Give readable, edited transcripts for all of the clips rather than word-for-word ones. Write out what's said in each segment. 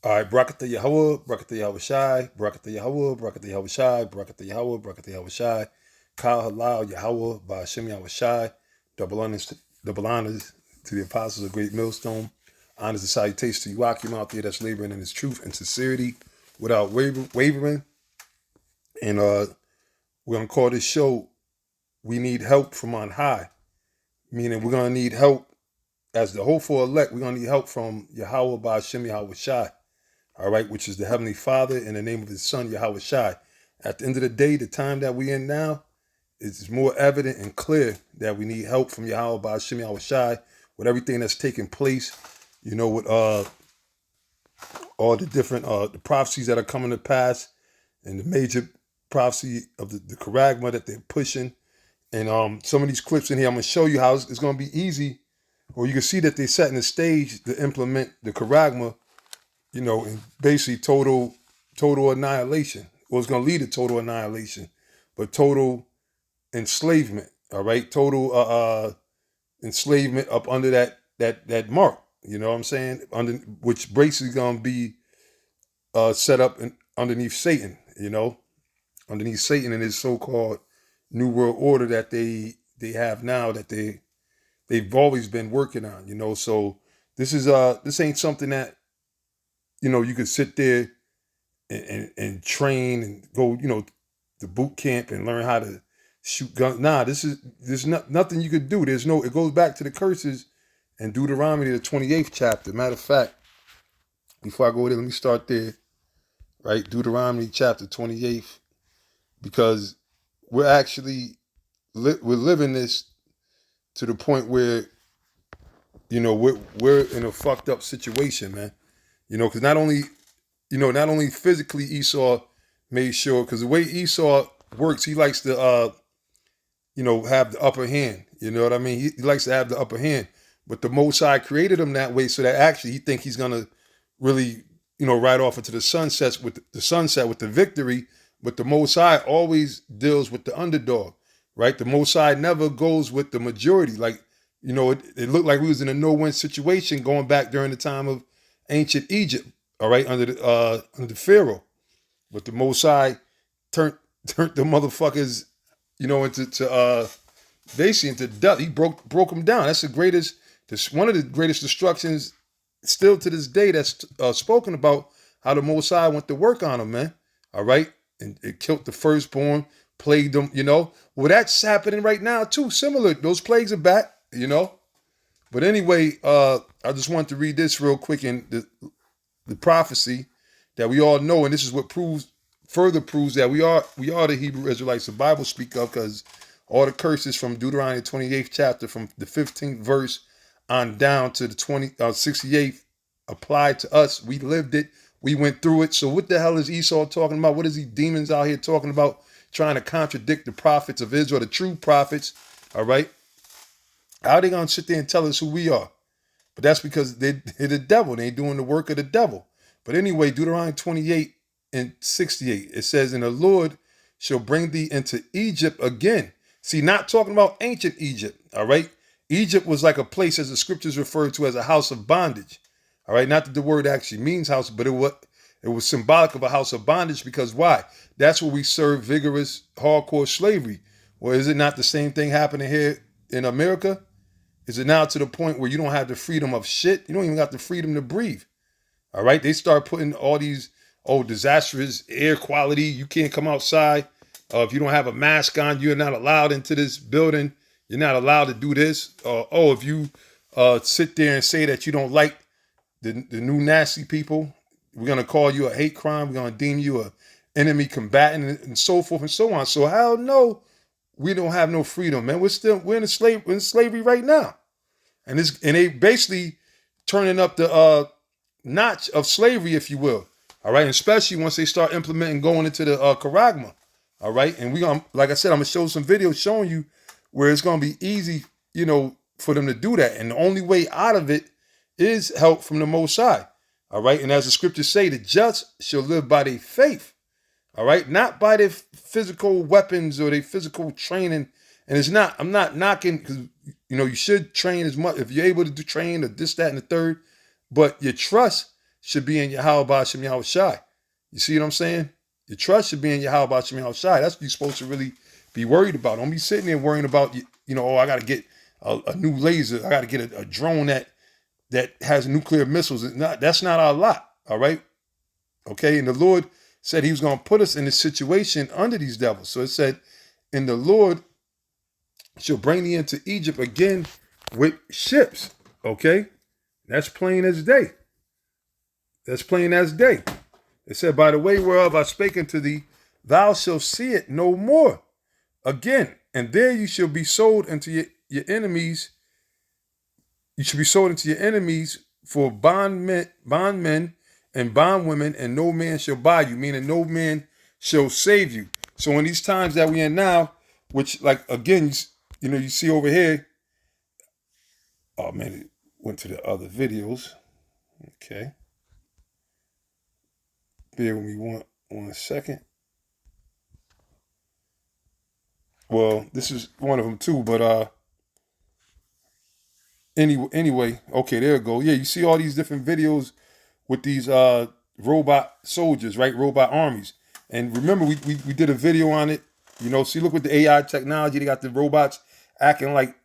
All right, Brakata Yahawah, Brakata Yahawashi, Brakata Yahawah, Brakata Yahawashi, Brakata Yahawah, Brakata Yahawashi, Kal Halal Yahawah, Bahasham Yahawashi, double honors to the apostles of Great Millstone, honors and salutations to you, Akim out there that's laboring in his truth and sincerity without wavering. And we're going to call this show, We Need Help from on High, meaning we're going to need help as the hopeful elect. We're going to need help from Yahawah, Bahasham Yahawashi. All right, which is the Heavenly Father in the name of his Son, Yahawashi. At the end of the day, the time that we're in now, it's more evident and clear that we need help from Yahawah Bahasham Yahawashi with everything that's taking place, with all the different the prophecies that are coming to pass and the major prophecy of the charagma that they're pushing. And some of these clips in here, I'm going to show you how it's going to be easy, or you can see that they're setting the stage to implement the charagma, and basically total annihilation. Well, it's going to lead to total annihilation, but total enslavement. All right, total enslavement up under that mark. You know what I'm saying? Under which basically going to be set up underneath Satan. Underneath Satan and his so-called new world order that they have now that they've always been working on. So this ain't something that you could sit there and train and go, to boot camp and learn how to shoot guns. Nah, there's nothing you could do. It goes back to the curses in Deuteronomy, the 28th chapter. Matter of fact, before I go there, let me start there, right? Deuteronomy chapter 28th, because we're actually, we're living this to the point where, we're in a fucked up situation, man. Because not only physically Esau made sure, because the way Esau works, he likes to, have the upper hand. You know what I mean? He likes to have the upper hand. But the Most High created him that way so that actually he think he's gonna really, ride off into the sunset with the victory. But the Most High always deals with the underdog, right? The Most High never goes with the majority. Like, it looked like we was in a no-win situation going back during the time of ancient Egypt, all right, under Pharaoh. But the Most High turned the motherfuckers, into basically into death. He broke them down. That's one of the greatest destructions still to this day that's spoken about, how the Most High went to work on them, man. All right, and it killed the firstborn, plagued them. Well, that's happening right now too. Similar, those plagues are back. But anyway, I just wanted to read this real quick in the prophecy that we all know, and this is what further proves that we are the Hebrew Israelites the Bible speak of, because all the curses from Deuteronomy 28th chapter, from the 15th verse on down to the 68th, applied to us. We lived it. We went through it. So what the hell is Esau talking about? What is he demons out here talking about, trying to contradict the prophets of Israel, the true prophets? All right. How are they going to sit there and tell us who we are? But that's because they're the devil. They ain't doing the work of the devil. But anyway, Deuteronomy 28 and 68, it says, "And the Lord shall bring thee into Egypt again." See, not talking about ancient Egypt, all right? Egypt was like a place, as the scriptures refer to, as a house of bondage, all right? Not that the word actually means house, but it was symbolic of a house of bondage, because why? That's where we serve vigorous, hardcore slavery. Well, is it not the same thing happening here in America? Is it now to the point where you don't have the freedom of shit? You don't even got the freedom to breathe. All right. They start putting all these disastrous air quality. You can't come outside. If you don't have a mask on, you're not allowed into this building. You're not allowed to do this. If you sit there and say that you don't like the new nasty people, we're gonna call you a hate crime. We're gonna deem you a enemy combatant, and so forth and so on. So hell no, we don't have no freedom, man. We're in slavery right now. And they basically turning up the notch of slavery, if you will. All right, and especially once they start implementing going into the charagma. All right, and like I said, I'm gonna show some videos showing you where it's gonna be easy, for them to do that. And the only way out of it is help from the Most High. All right, and as the scriptures say, the just shall live by their faith. All right, not by their physical weapons or their physical training. And I'm not knocking, because you should train as much if you're able to train or this, that, and the third. But your trust should be in Yahawah, Bahasham, Yahawashi. You see what I'm saying? Your trust should be in Yahawah, Bahasham, Yahawashi. That's what you're supposed to really be worried about. Don't be sitting there worrying about, oh, I got to get a new laser. I got to get a drone that has nuclear missiles. That's not our lot, all right? Okay, and the Lord said he was going to put us in this situation under these devils. So it said, and the Lord shall bring thee into Egypt again with ships. Okay, that's plain as day. That's plain as day. It said, by the way whereof I spake unto thee, thou shalt see it no more again. And there you shall be sold unto your enemies. You shall be sold into your enemies for bondmen and bondwomen, and no man shall buy you, meaning no man shall save you. So in these times that we're in now, which, like, again, you see over here, oh man, it went to the other videos. Okay. Bear with me one second. Well, this is one of them too, but anyway, okay, there we go. Yeah, you see all these different videos with these robot soldiers, right? Robot armies. And remember, we did a video on it. See, look with the AI technology, they got the robots acting like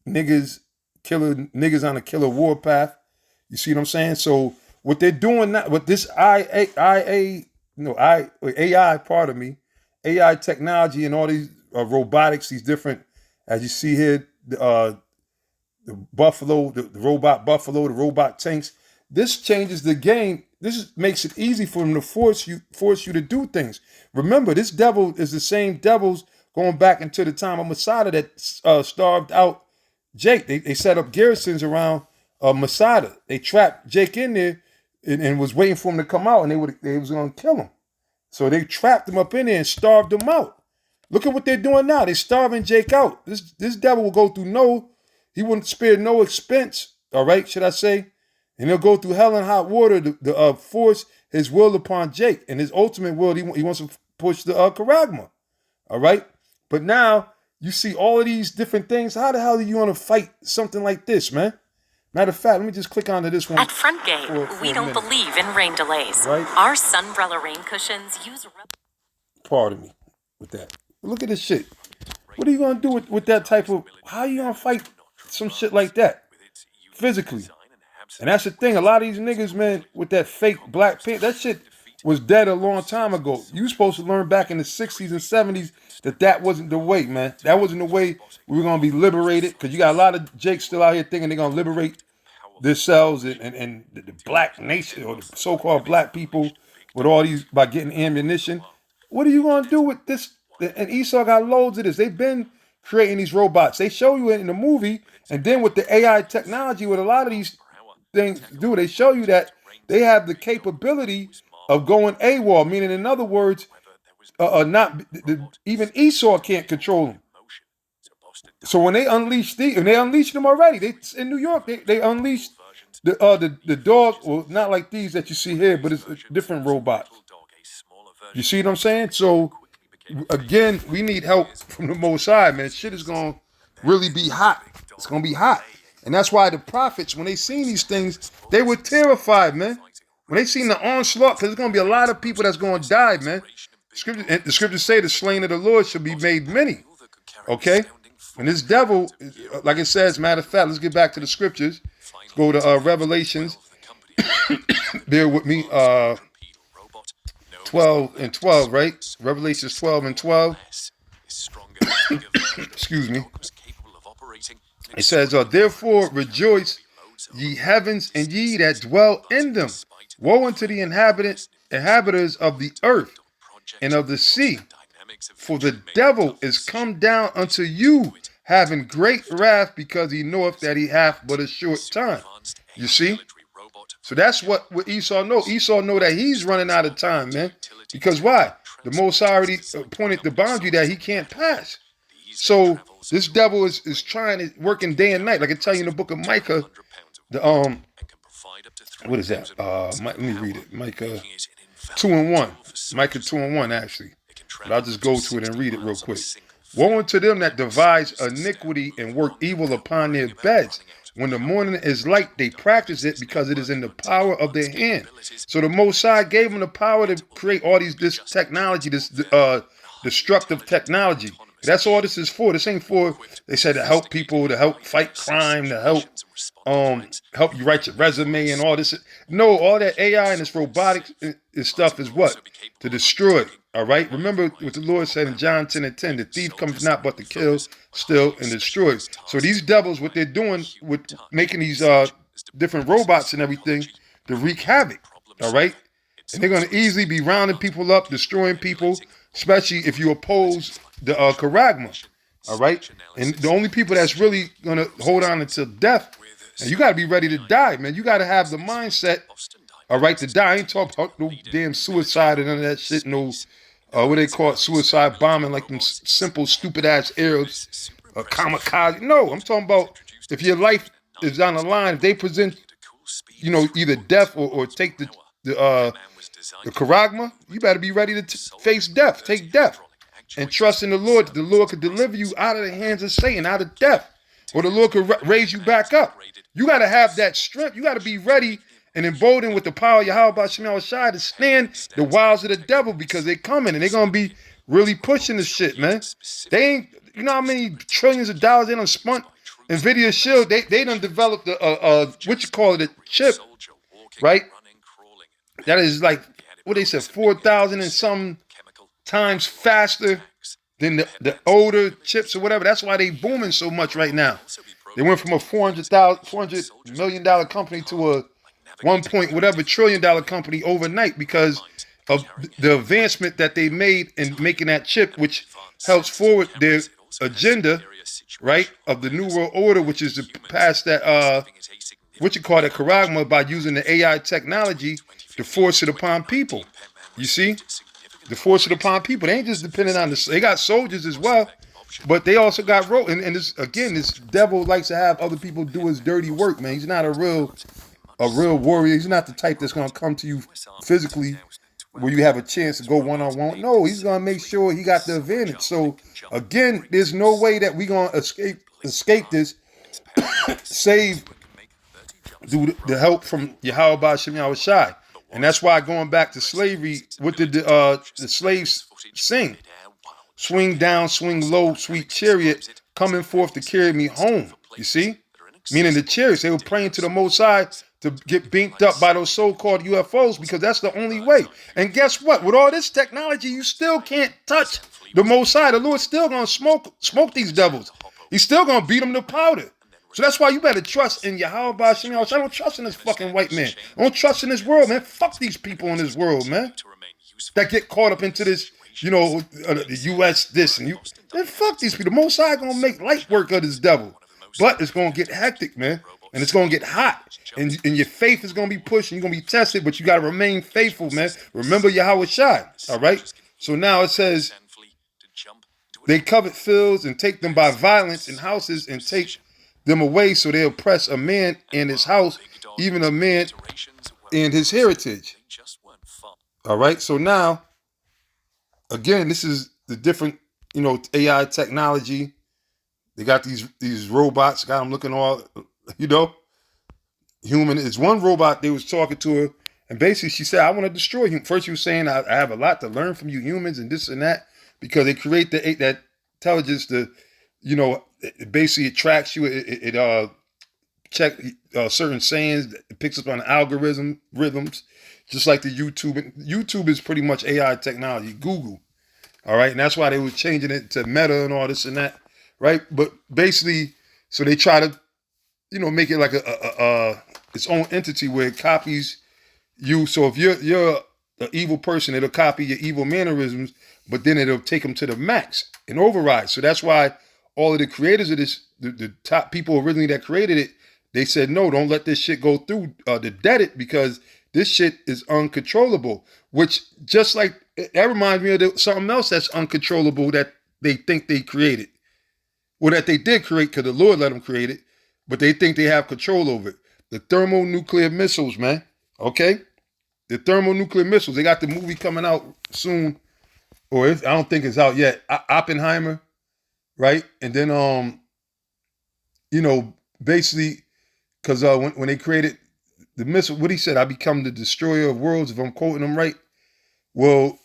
niggas, niggas on a killer warpath. You see what I'm saying? So what they're doing now, with this AI, pardon me, AI technology and all these robotics, these different, as you see here, the buffalo, the robot buffalo, the robot tanks. This changes the game. Makes it easy for them to force you to do things. Remember, this devil is the same devils going back into the time of Masada that starved out Jake. They set up garrisons around Masada. They trapped Jake in there and was waiting for him to come out, and they was going to kill him. So they trapped him up in there and starved him out. Look at what they're doing now. They're starving Jake out. This devil will go through he wouldn't spare no expense, all right, should I say? And he'll go through hell and hot water to force his will upon Jake. And his ultimate will, he wants to push the charagma, all right? But now you see all of these different things. How the hell do you want to fight something like this, man? Matter of fact, let me just click onto this one. At Frontgate, we don't believe in rain delays. Right? Our Sunbrella rain cushions use... Pardon me with that. Look at this shit. What are you going to do with that type of... How are you going to fight some shit like that physically? And that's the thing. A lot of these niggas, man, with that fake black paint, that shit was dead a long time ago. You supposed to learn back in the 60s and 70s that wasn't the way, man. That wasn't the way we were going to be liberated, because you got a lot of Jakes still out here thinking they're going to liberate themselves and the black nation, or the so-called black people, with all these, by getting ammunition. What are you going to do with this? And Esau got loads of this. They've been creating these robots. They show you it in the movie, and then with the AI technology, with a lot of these things do, they show you that they have the capability of going AWOL, meaning, in other words, even Esau can't control them. So when they unleashed and they unleashed them already, in New York, they unleashed the dog. Well, not like these that you see here, but it's a different robot. You see what I'm saying? So again, we need help from the Most High, man. Shit is gonna really be hot. It's gonna be hot. And that's why the prophets, when they seen these things, they were terrified, man. When they seen the onslaught, because there's going to be a lot of people that's going to die, man. The scriptures say the slain of the Lord shall be made many. Okay? And this devil, like it says, matter of fact, let's get back to the scriptures. Let's go to Revelations. Bear with me. 12 and 12, right? Revelations 12 and 12. Excuse me. It says, therefore rejoice, ye heavens, and ye that dwell in them. Woe unto the inhabitants of the earth and of the sea. For the devil is come down unto you, having great wrath, because he knoweth that he hath but a short time. You see? So that's what Esau know. Esau know that he's running out of time, man. Because why? The Most High already pointed the boundary that he can't pass. So this devil is working day and night. Like I tell you in the book of Micah, what is that? Let me read it. Micah 2:1. Micah 2:1, actually. But I'll just go to it and read it real quick. Woe unto them that devise iniquity and work evil upon their beds, When the morning is light, they practice it because it is in the power of their hand. So the Most High gave them the power to create all this technology, this destructive technology. That's all this is for. This ain't for, they said, to help people, to help fight crime, to help you write your resume and all this. No, all that AI and this robotics stuff is what? To destroy. All right? Remember what the Lord said in John 10:10, the thief comes not but to kill, steal, and destroy. So these devils, what they're doing with making these different robots and everything, to wreak havoc. All right? And they're going to easily be rounding people up, destroying people, especially if you oppose the charagma. All right? And the only people that's really going to hold on until death, and you got to be ready to die, man. You got to have the mindset, all right, to die. I ain't talking about no damn suicide and none of that shit, no, what they call it, suicide bombing, like them simple, stupid-ass Arabs, kamikaze. No, I'm talking about if your life is on the line, if they present, either death or take the charagma, you better be ready to face death, take death, and trust in the Lord. The Lord could deliver you out of the hands of Satan, out of death, or the Lord could raise you back up. You got to have that strength. You got to be ready and emboldened with the power of Yahawah Bahasham to stand the wiles of the devil, because they're coming and they're going to be really pushing this shit, man. They ain't, you know how many trillions of dollars they done spent NVIDIA Shield. They done developed a chip, right? That is like, what they said, 4,000 and some times faster than the older chips or whatever. That's why they booming so much right now. They went from a $400 million company to a 1 point whatever trillion dollar company overnight, because of the advancement that they made in making that chip, which helps forward their agenda, right, of the New World Order, which is to pass that charagma, by using the AI technology to force it upon people. You see, to force it upon people. They ain't just dependent on they got soldiers as well, but they also got and this devil likes to have other people do his dirty work, man. He's not a real warrior. He's not the type that's gonna come to you physically where you have a chance to go one-on-one. No, he's gonna make sure he got the advantage. So again, there's no way that we gonna escape this, save through the help from Yahawah Bahasham Yahawashi. And that's why, going back to slavery, what did the slaves sing? Swing down, swing low, sweet chariot, coming forth to carry me home. You see? Meaning the chariots, they were praying to the Most High to get beamed up by those so-called UFOs, because that's the only way. And guess what? With all this technology, you still can't touch the Most High. The Lord's still going to smoke these devils. He's still going to beat them to powder. So that's why you better trust in Yahawah Bahasham. I don't trust in this fucking white man. I don't trust in this world, man. Fuck these people in this world, man, that get caught up into this, the U.S. this and you. Man, fuck these people. The Most High gonna make light work of this devil, but it's gonna get hectic, man, and it's gonna get hot, and your faith is gonna be pushed, and you're gonna be tested, but you gotta remain faithful, man. Remember Yahawashi, all right? So now it says they covet fields and take them by violence, and houses and take them away, so they oppress a man and his house, even a man and his heritage. All right, so now, again, this is the different, AI technology. They got these robots, got them looking all, human. It's one robot, they was talking to her, and basically she said, I want to destroy him. First she was saying, I have a lot to learn from you humans and this and that, because they create that intelligence to, it basically tracks you. It check certain sayings. It picks up on rhythms, just like the YouTube. YouTube is pretty much AI technology. Google, all right, and that's why they were changing it to Meta and all this and that, right? But basically, so they try to, make it like its own entity where it copies you. So if you're an evil person, it'll copy your evil mannerisms, but then it'll take them to the max and override. So that's why all of the creators of this, the top people originally that created it, they said, no, don't let this shit go through to dead it, because this shit is uncontrollable. Which, just like, that reminds me of something else that's uncontrollable that they think they created. Well, that they did create, because the Lord let them create it, but they think they have control over it. The thermonuclear missiles, man. Okay? The thermonuclear missiles. They got the movie coming out soon, or I don't think it's out yet. Oppenheimer. Right? And then, basically, Because when they created the missile, what he said, I become the destroyer of worlds, if I'm quoting him right. Well,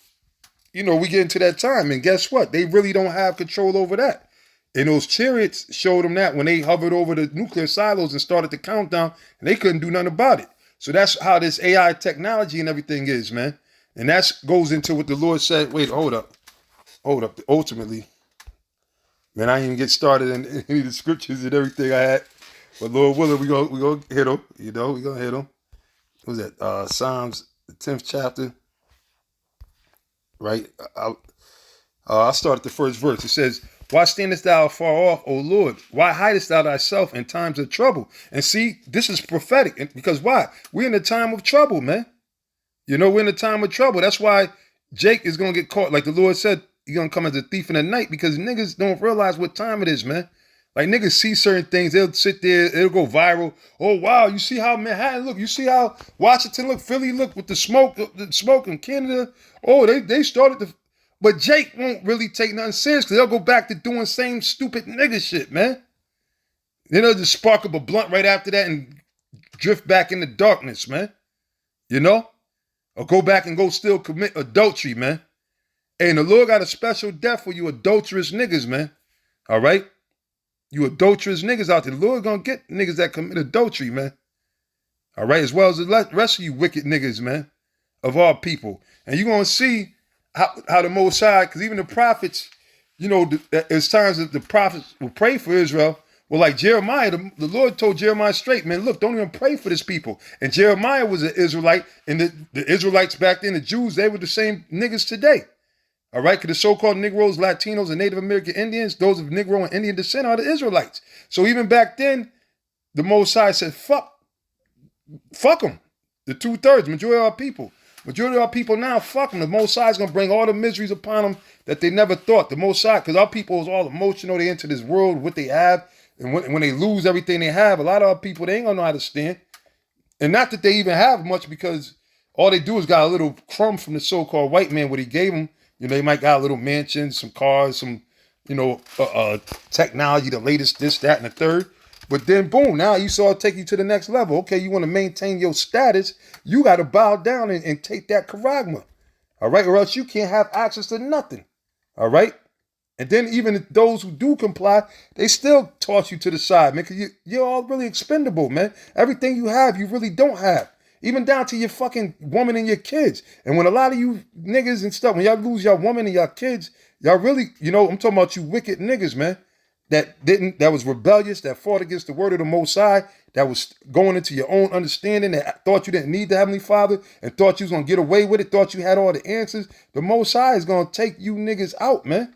we get into that time, and guess what? They really don't have control over that. And those chariots showed them that when they hovered over the nuclear silos and started the countdown, and they couldn't do nothing about it. So that's how this AI technology and everything is, man. And that goes into what the Lord said. Wait, hold up. Ultimately, man, I didn't even get started in any of the scriptures and everything I had. But Lord willing, we gonna hit them. We gonna hit them. What was that? Psalms, the 10th chapter. Right? I'll start at the first verse. It says, why standest thou far off, O Lord? Why hidest thou thyself in times of trouble? And see, this is prophetic. Because why? We're in a time of trouble, man. We're in a time of trouble. That's why Jake is going to get caught. Like the Lord said, he's going to come as a thief in the night, because niggas don't realize what time it is, man. Like, niggas see certain things. They'll sit there. It'll go viral. Oh, wow. You see how Manhattan look. You see how Washington look, Philly look with the smoke in Canada. Oh, they started to... But Jake won't really take nothing serious, because they'll go back to doing same stupid nigga shit, man. Then they'll just spark up a blunt right after that and drift back into darkness, man. Or go back and go still commit adultery, man. And the Lord got a special death for you adulterous niggas, man. All right? You adulterous niggas out there. The Lord gonna get niggas that commit adultery, man. All right? As well as the rest of you wicked niggas, man. Of all people. And you're gonna see how the Most High, because even the prophets, there's times that the prophets will pray for Israel. Well, like Jeremiah, the Lord told Jeremiah straight, man, look, don't even pray for this people. And Jeremiah was an Israelite, and the Israelites back then, the Jews, they were the same niggas today. All right, because the so-called Negroes, Latinos, and Native American Indians, those of Negro and Indian descent are the Israelites. So even back then, the Most High said, fuck them. The 2/3, majority of our people. Majority of our people now, fuck them. The Most High is going to bring all the miseries upon them that they never thought. The Most High, because our people is all emotional. They enter this world, what they have. And when they lose everything they have, a lot of our people, they ain't going to know how to stand. And not that they even have much, because all they do is got a little crumb from the so-called white man, what he gave them. They might got a little mansion, some cars, some, technology, the latest, this, that, and the third. But then, boom, now you saw it take you to the next level. Okay, you want to maintain your status, you got to bow down and take that charagma. All right, or else you can't have access to nothing. All right? And then even those who do comply, they still toss you to the side, man, because you're all really expendable, man. Everything you have, you really don't have. Even down to your fucking woman and your kids. And when a lot of you niggas and stuff, when y'all lose your woman and your kids, y'all really, I'm talking about you wicked niggas, man, that was rebellious, that fought against the word of the Most High, that was going into your own understanding, that thought you didn't need the Heavenly Father and thought you was going to get away with it, thought you had all the answers. The Most High is going to take you niggas out, man.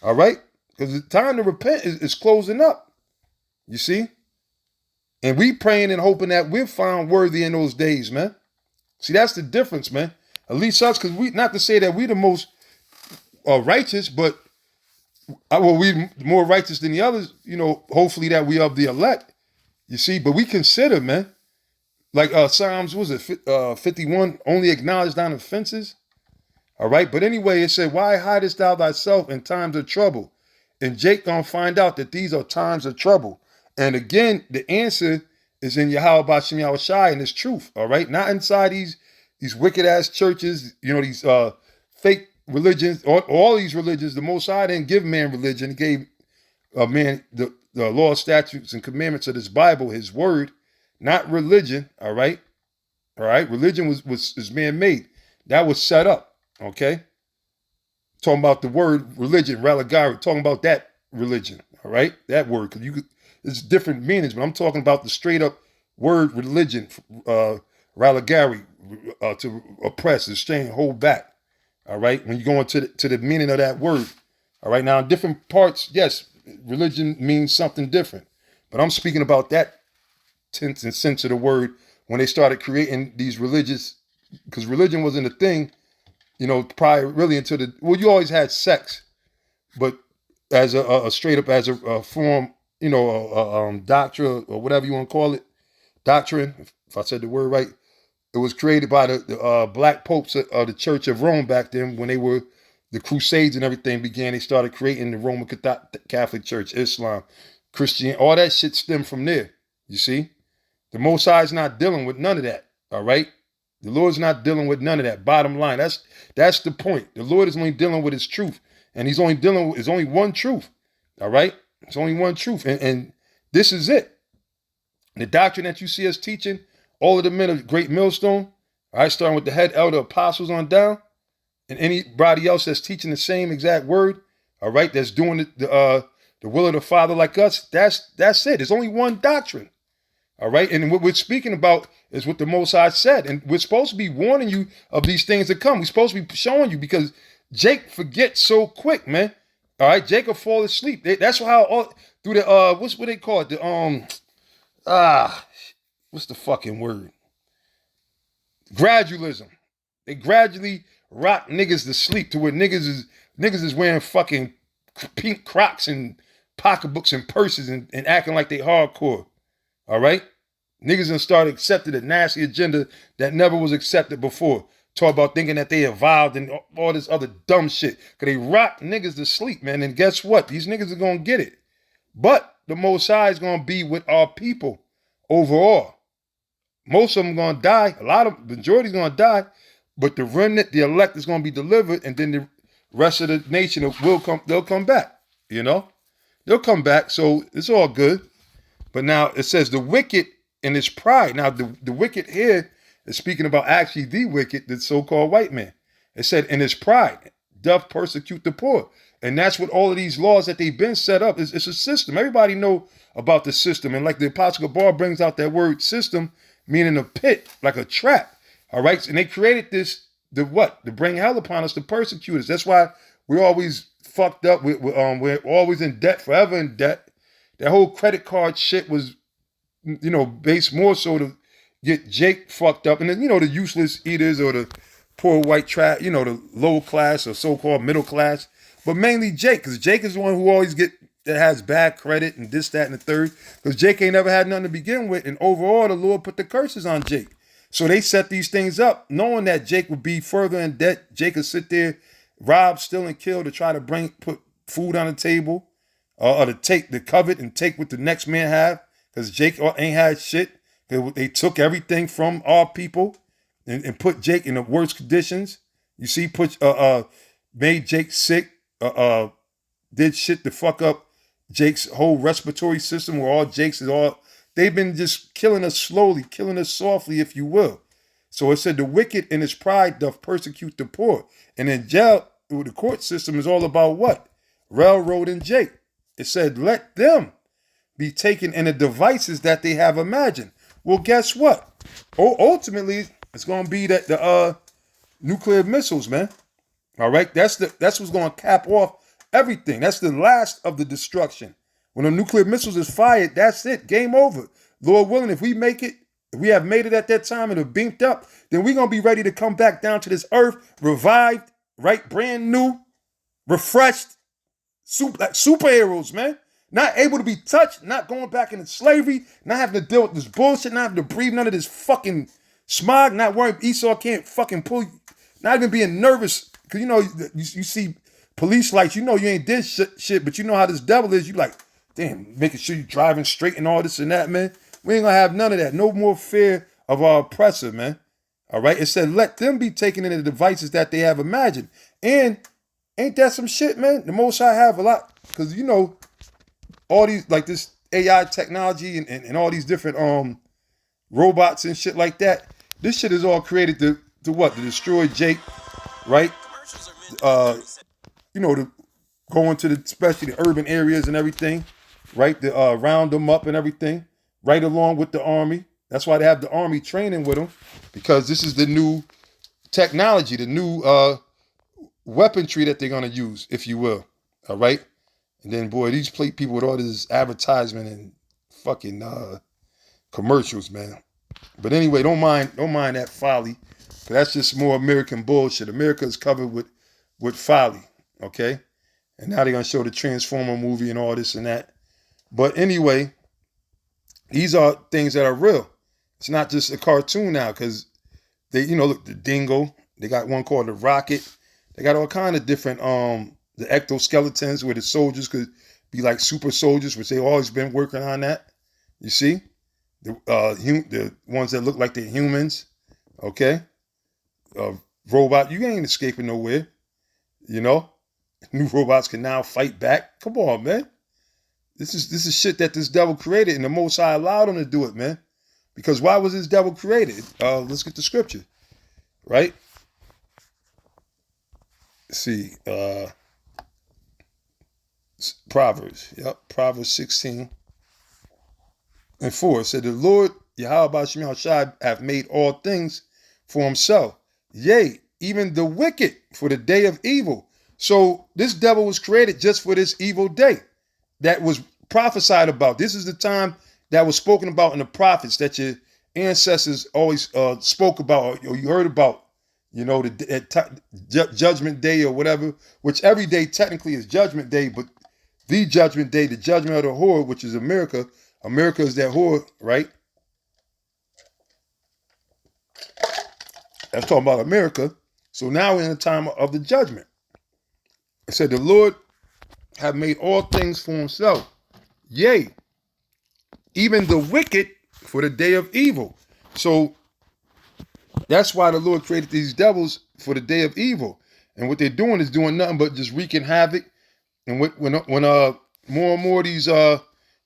All right? Because the time to repent is closing up. You see? And we praying and hoping that we're found worthy in those days, man. See, that's the difference, man. At least us, because we, not to say that we the most righteous, but we more righteous than the others, hopefully that we of the elect. You see, but we consider, man, like Psalms, was it 51, only acknowledge thine offenses. All right, but anyway, it said, why hidest thou thyself in times of trouble? And Jake gonna find out that these are times of trouble. And again, the answer is in Yahawah, Bahasham, Yahawashi, and it's truth. All right, not inside these wicked ass churches, these fake religions. All these religions, the Most High didn't give man religion. He gave man the law, statutes, and commandments of this Bible, His word, not religion. All right, religion was man made. That was set up. Okay, talking about the word religion, religare, talking about that religion. All right, that word, because it's different meanings, but I'm talking about the straight up word religion, religare, to oppress, restrain, hold back. All right, when you go into the meaning of that word. All right, now in different parts, yes, religion means something different, but I'm speaking about that tense and sense of the word when they started creating these religious, because religion wasn't a thing. Prior really into you always had sex, but as a straight up, as a form, doctrine or whatever you want to call it, doctrine, if I said the word right, it was created by the black popes of the Church of Rome back then when the Crusades and everything began. They started creating the Roman Catholic Church, Islam, Christian, all that shit stemmed from there, you see? The Most High is not dealing with none of that. All right. The Lord's not dealing with none of that. Bottom line. That's the point. The Lord is only dealing with his truth. And he's only dealing with, there's only one truth. All right. It's only one truth. And this is it. The doctrine that you see us teaching, all of the men of Great Millstone, all right, starting with the head elder apostles on down, and anybody else that's teaching the same exact word, all right, that's doing the will of the Father like us, that's it. There's only one doctrine. All right. And what we're speaking about is what the Most High said. And we're supposed to be warning you of these things that come. We're supposed to be showing you because Jake forgets so quick, man. All right. Jake will fall asleep. That's how through the what they call it? What's the fucking word? Gradualism. They gradually rock niggas to sleep to where niggas is wearing fucking pink Crocs and pocketbooks and purses and acting like they hardcore. All right? Niggas done started accepting a nasty agenda that never was accepted before. Talk about thinking that they evolved and all this other dumb shit. Because they rock niggas to sleep, man. And guess what? These niggas are going to get it. But the Most High is going to be with our people overall. Most of them going to die. The majority is going to die. But the remnant, the elect is going to be delivered. And then the rest of the nation they'll come back. You know? They'll come back. So it's all good. But now it says the wicked in his pride. Now the wicked here is speaking about actually the wicked, the so-called white man. It said in his pride doth persecute the poor. And that's what all of these laws that they've been set up is. It's a system. Everybody know about the system. And like the Apostle Gabar brings out that word system, meaning a pit, like a trap. All right. And they created this, to bring hell upon us, to persecute us. That's why we're always fucked up. We're always in debt, forever in debt. That whole credit card shit was, based more so to get Jake fucked up. And then, the useless eaters or the poor white trash, the low class or so-called middle class. But mainly Jake, because Jake is the one who always that has bad credit and this, that, and the third. Because Jake ain't never had nothing to begin with. And overall, the Lord put the curses on Jake. So they set these things up, knowing that Jake would be further in debt. Jake would sit there, rob, steal, and kill to try to put food on the table. Or to covet and take what the next man have, because Jake ain't had shit. They took everything from our people and put Jake in the worst conditions. You see, made Jake sick. Did shit to fuck up Jake's whole respiratory system. Where all Jake's they've been just killing us slowly, killing us softly, if you will. So it said the wicked in his pride doth persecute the poor, and in jail, the court system is all about what? Railroading Jake. It said, let them be taken in the devices that they have imagined. Well, guess what? Ultimately, it's going to be that the nuclear missiles, man. All right? That's what's going to cap off everything. That's the last of the destruction. When the nuclear missiles is fired, that's it. Game over. Lord willing, if we make it, if we have made it at that time and have beamed up, then we're going to be ready to come back down to this earth, revived, right? Brand new, refreshed, like superheroes, man. Not able to be touched, not going back into slavery, not having to deal with this bullshit, not having to breathe none of this fucking smog, not worrying Esau can't fucking pull you, not even being nervous. Because, you see police lights, you ain't did shit, but you know how this devil is. You like, damn, making sure you're driving straight and all this and that, man. We ain't going to have none of that. No more fear of our oppressor, man. All right? It said, let them be taken into the devices that they have imagined. And ain't that some shit, man? The Most High have a lot. Because, all these, like this AI technology and all these different robots and shit like that. This shit is all created to what? To destroy Jake, right? To go into especially the urban areas and everything, right? To round them up and everything, right along with the army. That's why they have the army training with them, because this is the new technology, the new weaponry that they're going to use, if you will. All right. And then, boy, these people with all this advertisement and fucking commercials, man. But anyway, don't mind that folly. Cause that's just more American bullshit. America is covered with folly. Okay. And now they're going to show the Transformer movie and all this and that. But anyway, these are things that are real. It's not just a cartoon now, because they, look, the Dingo, they got one called the Rocket. They got all kind of different, the ectoskeletons where the soldiers could be like super soldiers, which they always been working on that. You see? the ones that look like they're humans, okay? Robot, you ain't escaping nowhere, you know? New robots can now fight back. Come on, man. This is shit that this devil created, and the Most High allowed him to do it, man. Because why was this devil created? Let's get the scripture, right? Let's see, Proverbs. Yep, Proverbs 16 and 4. It said, the Lord, Yahawashi, have made all things for himself. Yea, even the wicked for the day of evil. So this devil was created just for this evil day that was prophesied about. This is the time that was spoken about in the prophets that your ancestors always spoke about or you heard about, you know, the judgment day or whatever, which every day technically is judgment day, but the judgment day, the judgment of the whore, which is America. America is that whore, right? That's talking about America. So now we're in the time of the judgment. It said, the Lord have made all things for himself. Yea, even the wicked for the day of evil. So that's why the Lord created these devils for the day of evil. And what they're doing is doing nothing but just wreaking havoc. And when more and more of these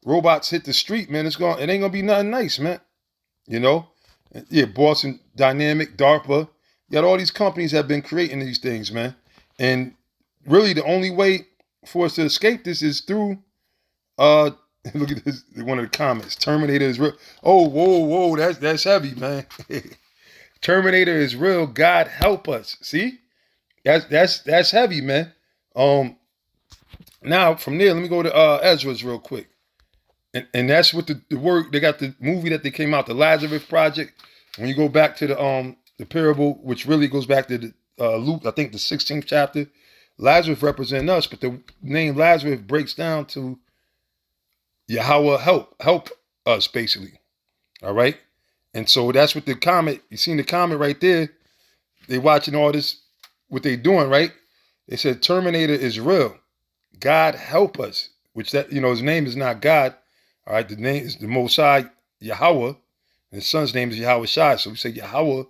robots hit the street, man, it ain't gonna be nothing nice, man. You know? Yeah, Boston Dynamic, DARPA. You got all these companies that have been creating these things, man. And really the only way for us to escape this is through look at this, one of the comments. Terminator is real. Oh, whoa, that's heavy, man. Terminator is real. God help us. See? That's heavy, man. Now from there, let me go to Ezra's real quick. And that's what the word, they got the movie that they came out, the Lazarus Project. When you go back to the parable, which really goes back to the Luke, I think the 16th chapter, Lazarus represents us, but the name Lazarus breaks down to Yahawah, help us, basically. All right? And so that's what the comment, you seen the comment right there, they watching all this, what they doing, right? They said Terminator is real. God help us, which that, you know, his name is not God. All right, the name is the Most High, Yahawah, and his son's name is Yahawashi. So we say Yahawah,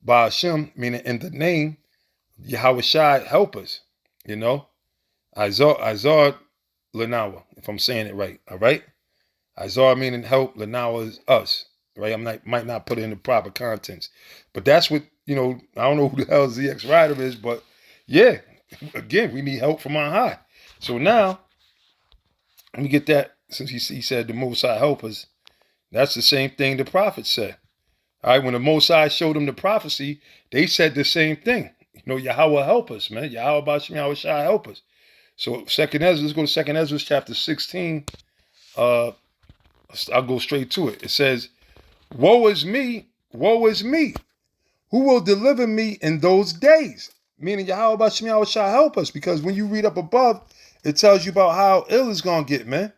Bahasham, meaning in the name, Yahawashi, help us, you know. Izar, Nawa, if I'm saying it right, all right? Izar meaning help, Nawa is us, right? Might not put it in the proper contents. But that's what, you know, I don't know who the hell ZX Rider is, but yeah, again, we need help from on high. So now, let me get that, since he said the Most High help us, that's the same thing the prophet said. All right, when the Most High showed them the prophecy, they said the same thing. You know, Yahawah help us, man. Yahawah Bahasham, Yahawashi help us. So Second Ezra, let's go to Second Ezra chapter 16. I'll go straight to it. It says, woe is me, woe is me. Who will deliver me in those days? Meaning Yahawah Bahasham, Yahawashi help us. Because when you read up above, it tells you about how ill it's going to get, man.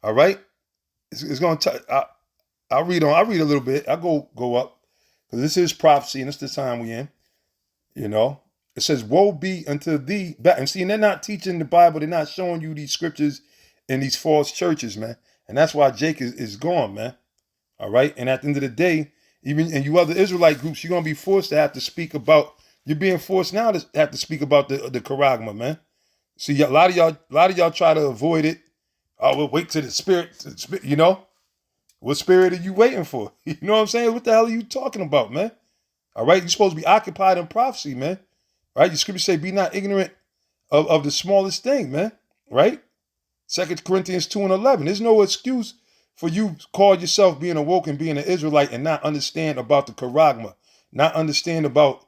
All right? It's going to... I'll read a little bit. I'll go up. Because this is prophecy, and it's the time we in. You know? It says, woe be unto thee. And see, and they're not teaching the Bible. They're not showing you these scriptures in these false churches, man. And that's why Jake is gone, man. All right? And at the end of the day, even in you other Israelite groups, you're going to be forced to have to speak about... You're being forced now to have to speak about the charagma, man. See, a lot of y'all try to avoid it. Oh, we'll wait till the spirit, you know? What spirit are you waiting for? You know what I'm saying? What the hell are you talking about, man? All right? You're supposed to be occupied in prophecy, man. Right? The scripture say, be not ignorant of the smallest thing, man. Right? 2 Corinthians 2 and 11. There's no excuse for you call yourself being awoke and being an Israelite and not understand about the charagma, not understand about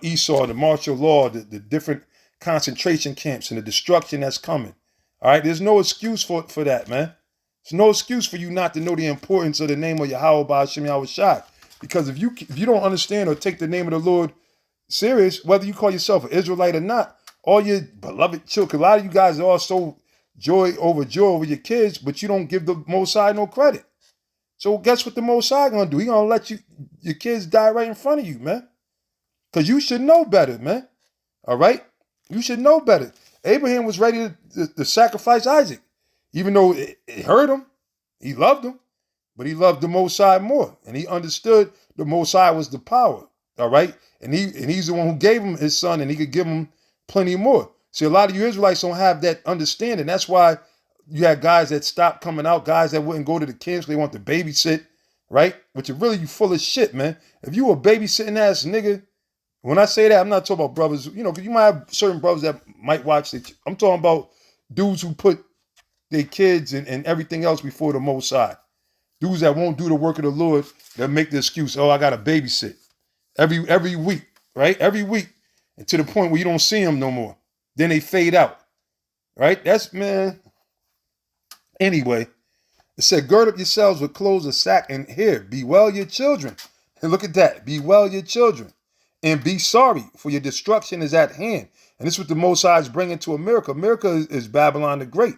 Esau, the martial law, the different concentration camps and the destruction that's coming. All right? There's no excuse for that, man. There's no excuse for you not to know the importance of the name of Yahawah Bahasham Yahawashi. Because if you don't understand or take the name of the Lord serious, whether you call yourself an Israelite or not, all your beloved children, a lot of you guys are all so joy over your kids, but you don't give the Most High no credit. So guess what the Most High gonna do? He gonna let your kids die right in front of you, man. Because you should know better, man. All right? You should know better. Abraham was ready to sacrifice Isaac. Even though it hurt him, he loved him. but he loved the Most High more, and he understood the Most High was the power. All right, and he's the one who gave him his son, and he could give him plenty more. See, a lot of you Israelites don't have that understanding. That's why you had guys that stopped coming out, guys that wouldn't go to the camps. They want to babysit, right? Which is really, you full of shit, man. If you a babysitting ass nigga, when I say that, I'm not talking about brothers, because you might have certain brothers that might watch it. I'm talking about dudes who put their kids and everything else before the Most High. Dudes that won't do the work of the Lord, that make the excuse, oh, I got to babysit every week, right? Every week, and to the point where you don't see them no more. Then they fade out, right? That's, man. Anyway, it said, gird up yourselves with clothes of sack, and here, be well your children. And look at that, be well your children. And be sorry, for your destruction is at hand. And this is what the Most High is bringing to America. America is Babylon the Great.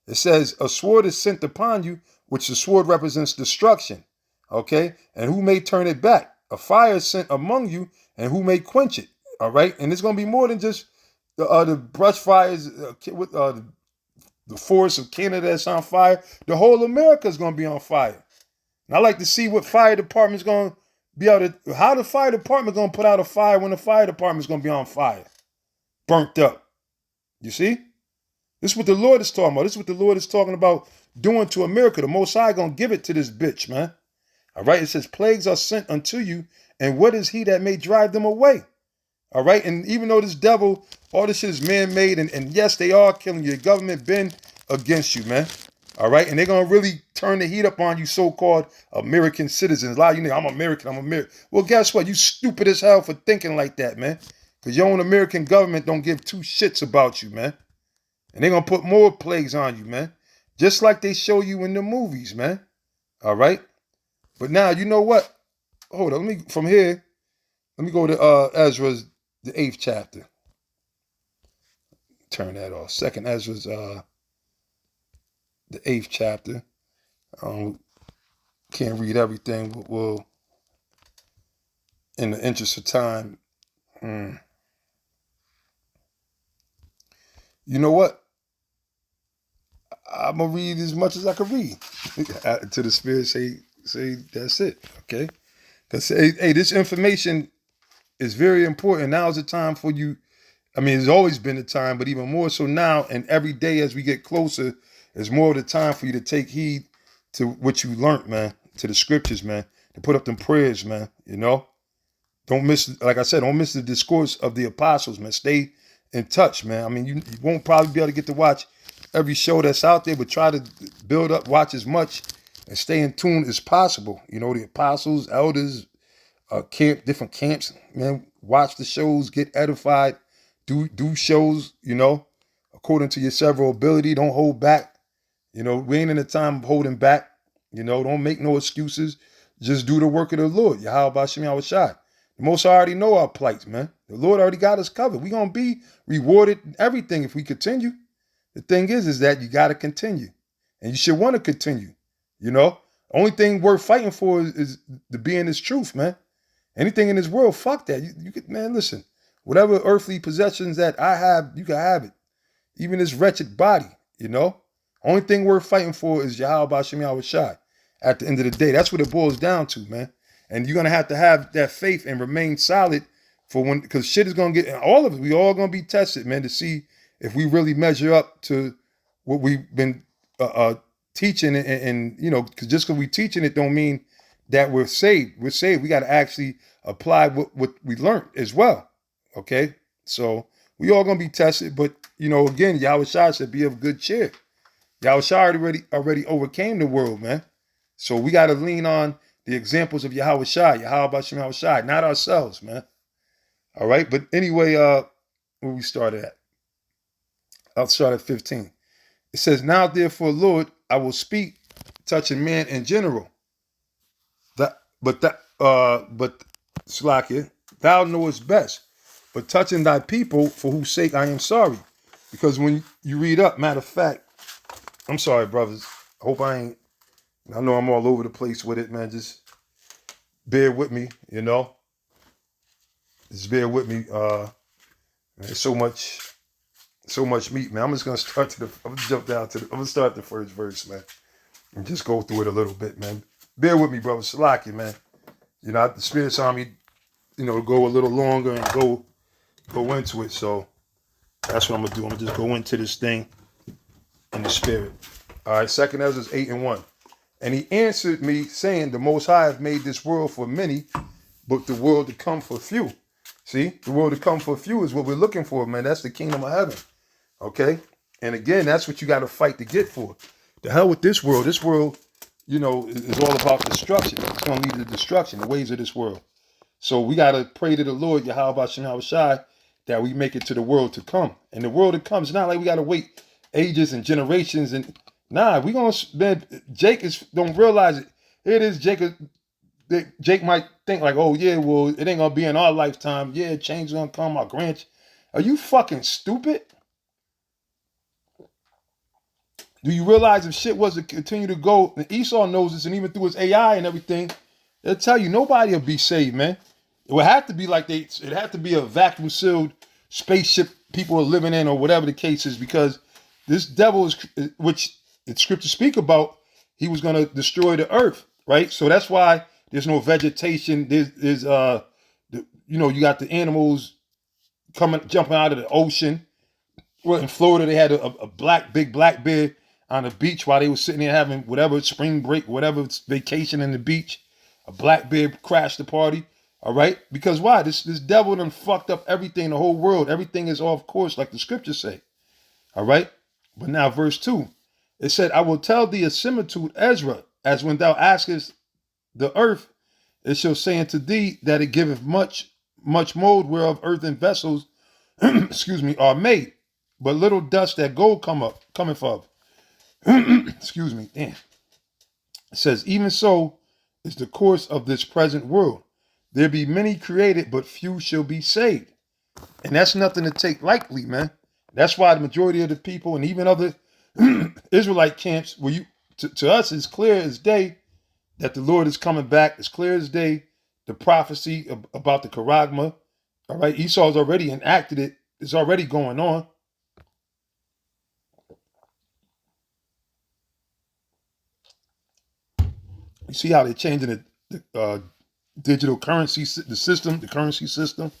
It says, a sword is sent upon you, which the sword represents destruction. Okay? And who may turn it back? A fire is sent among you, and who may quench it? All right? And it's going to be more than just the brush fires with the forest of Canada that's on fire. The whole America is going to be on fire. And I like to see what fire department's going to be able to, how the fire department going to put out a fire when the fire department's going to be on fire, burnt up. You see? This is what the Lord is talking about. This is what the Lord is talking about doing to America. The Most High going to give it to this bitch, man. All right? It says, plagues are sent unto you, and what is he that may drive them away? All right? And even though this devil, all this shit is man-made, and yes, they are killing you. The government been against you, man. All right? And they're going to really turn the heat up on you so-called American citizens. A lot of you know, I'm American. Well, guess what? You stupid as hell for thinking like that, man. Because your own American government don't give two shits about you, man. And they're going to put more plagues on you, man. Just like they show you in the movies, man. All right? But now, you know what? Hold on. Let me go to Ezra's, the 8th chapter. Turn that off. Second Ezra's, the 8th chapter. Can't read everything, but we'll, in the interest of time. You know what? I'm gonna read as much as I can read. To the Spirit say that's it. Okay? Because hey, this information is very important. Now is the time for you. I mean, it's always been the time, but even more so now, and every day as we get closer, is more of the time for you to take heed to what you learned, man, to the scriptures, man, to put up them prayers, man, Don't miss, like I said, don't miss the discourse of the apostles, man. Stay in touch, man. I mean, you won't probably be able to get to watch every show that's out there, but try to build up, watch as much, and stay in tune as possible. The apostles, elders, different camps, man. Watch the shows, get edified, do shows, according to your several ability. Don't hold back. We ain't in the time of holding back. Don't make no excuses. Just do the work of the Lord. Yahawah, Bahasham, Yahawashi. The Most High already know our plights, man. The Lord already got us covered. We're going to be rewarded in everything if we continue. The thing is that you got to continue. And you should want to continue. Only thing worth fighting for is to be in this truth, man. Anything in this world, fuck that. You could, man, listen. Whatever earthly possessions that I have, you can have it. Even this wretched body, Only thing worth fighting for is Yahawah, Bahasham, Yahawashi. At the end of the day, that's what it boils down to, man. And you're going to have that faith and remain solid for when, because shit is going to get, all of it, we all going to be tested, man, to see if we really measure up to what we've been teaching. And because just because we're teaching it don't mean that we're saved. We're saved. We got to actually apply what we learned as well. Okay? So we all going to be tested. But, again, Yahawashi said, be of good cheer. Yahawashi already overcame the world, man. So we got to lean on the examples of Yahawashi, Yahawah, Bahasham, Yahawashi, not ourselves, man. All right, but anyway, where we started at? I'll start at 15. It says, now therefore, Lord, I will speak touching man in general. But Slakia, thou knowest best. But touching thy people, for whose sake I am sorry. Because when you read up, matter of fact, I'm sorry, brothers. I hope I know I'm all over the place with it, man. Just bear with me, Just bear with me. There's so much meat, man. I'm just gonna start I'm gonna jump down I'm gonna start the first verse, man. and just go through it a little bit, man. Bear with me, brother. Salaki, man. The Spirit's on me, go a little longer and go into it. So that's what I'm gonna do. I'm gonna just go into this thing in the Spirit. All right, 2 Ezra 8:1. And he answered me, saying, the Most High have made this world for many, but the world to come for few. See, the world to come for few is what we're looking for, man. That's the kingdom of heaven. Okay? And again, that's what you got to fight to get for. The hell with this world. This world, is all about destruction. It's going to lead to destruction, the ways of this world. So we got to pray to the Lord, Yahawashi, that we make it to the world to come. And the world to come, it's not like we got to wait ages and generations. And nah, we going to, man, Jake don't realize it. Here it is, Jake might think like, oh yeah, well, it ain't going to be in our lifetime. Yeah, change is going to come, our grandchildren. Are you fucking stupid? Do you realize if shit was to continue to go, and Esau knows this, and even through his AI and everything, they'll tell you nobody will be saved, man. It would have to be like it had to be a vacuum sealed spaceship people are living in, or whatever the case is, because this devil is, which the scriptures speak about, he was going to destroy the earth, right? So that's why there's no vegetation. There's you got the animals jumping out of the ocean. Well, in Florida, they had a big black bear on the beach while they were sitting there having whatever spring break, whatever vacation in the beach. A black bear crashed the party. All right, because why? This devil done fucked up everything, the whole world. Everything is off course, like the scriptures say. All right, but now verse 2, it said, "I will tell thee a similitude, Ezra, as when thou askest the earth, it shall say unto thee that it giveth much mold whereof earthen vessels, excuse me, are made, but little dust that gold cometh of." Excuse me, damn. It says, "Even so is the course of this present world. There be many created, but few shall be saved." And that's nothing to take lightly, man. That's why the majority of the people and even other Israelite camps, to us, it's clear as day that the Lord is coming back. It's clear as day the prophecy about the charagma. All right, Esau's already enacted it. It's already going on. You see how they're changing the digital currency, the currency system,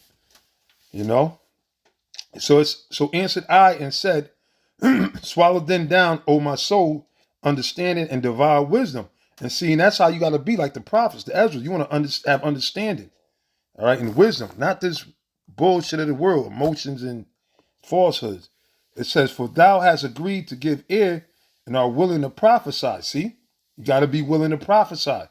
So answered I and said, swallow then down, O my soul, understanding and devour wisdom. And seeing that's how you got to be like the prophets, the Ezra. You want to have understanding, all right, and wisdom, not this bullshit of the world, emotions and falsehoods. It says, for thou hast agreed to give ear and are willing to prophesy. See, you got to be willing to prophesy,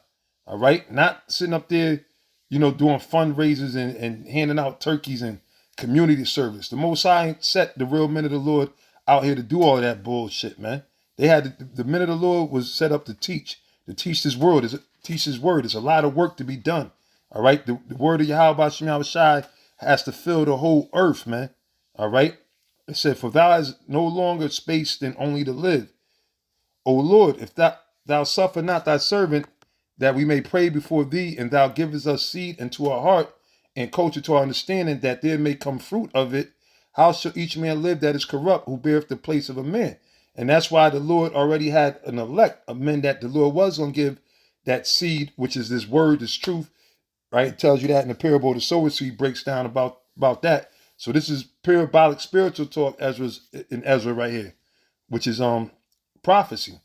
all right? Not sitting up there, doing fundraisers and handing out turkeys and community service. The Most High set the real men of the Lord out here to do all of that bullshit, man. They had the men of the Lord was set up to teach His word. There's a lot of work to be done. All right, the word of Yahawashi has to fill the whole earth, man. All right, it said, "For thou hast no longer space than only to live. O Lord, if thou suffer not thy servant, that we may pray before thee, and thou givest us seed into our heart and culture to our understanding, that there may come fruit of it, how shall each man live that is corrupt, who beareth the place of a man?" And that's why the Lord already had an elect of men that the Lord was going to give that seed, which is this word, this truth, right? It tells you that in the parable of the sower seed, breaks down about that. So this is parabolic spiritual talk, in Ezra right here, which is prophecy.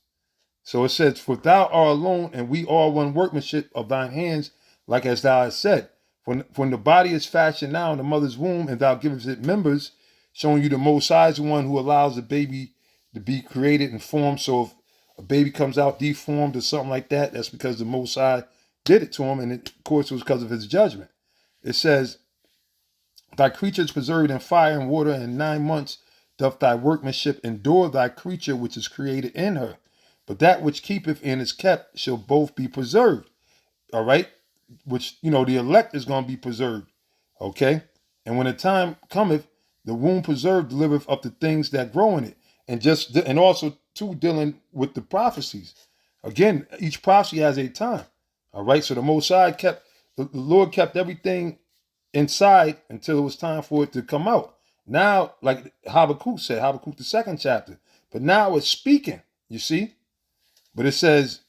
So it says, "For thou art alone, and we are one workmanship of thine hands, like as thou hast said. When the body is fashioned now in the mother's womb, and thou givest it members," showing you the Most High is the one who allows the baby to be created and formed. So if a baby comes out deformed or something like that, that's because the Most High did it to him, and of course it was because of his judgment. It says, "Thy creature is preserved in fire and water, and 9 months doth thy workmanship endure thy creature which is created in her. But that which keepeth and is kept shall both be preserved." All right, which the elect is going to be preserved. Okay, and when the time cometh, the womb preserved delivereth up the things that grow in it, and also too dealing with the prophecies. Again, each prophecy has a time. All right, so the Most High the Lord kept everything inside until it was time for it to come out. Now, like Habakkuk said, Habakkuk the 2nd chapter, but now it's speaking. You see, But it says,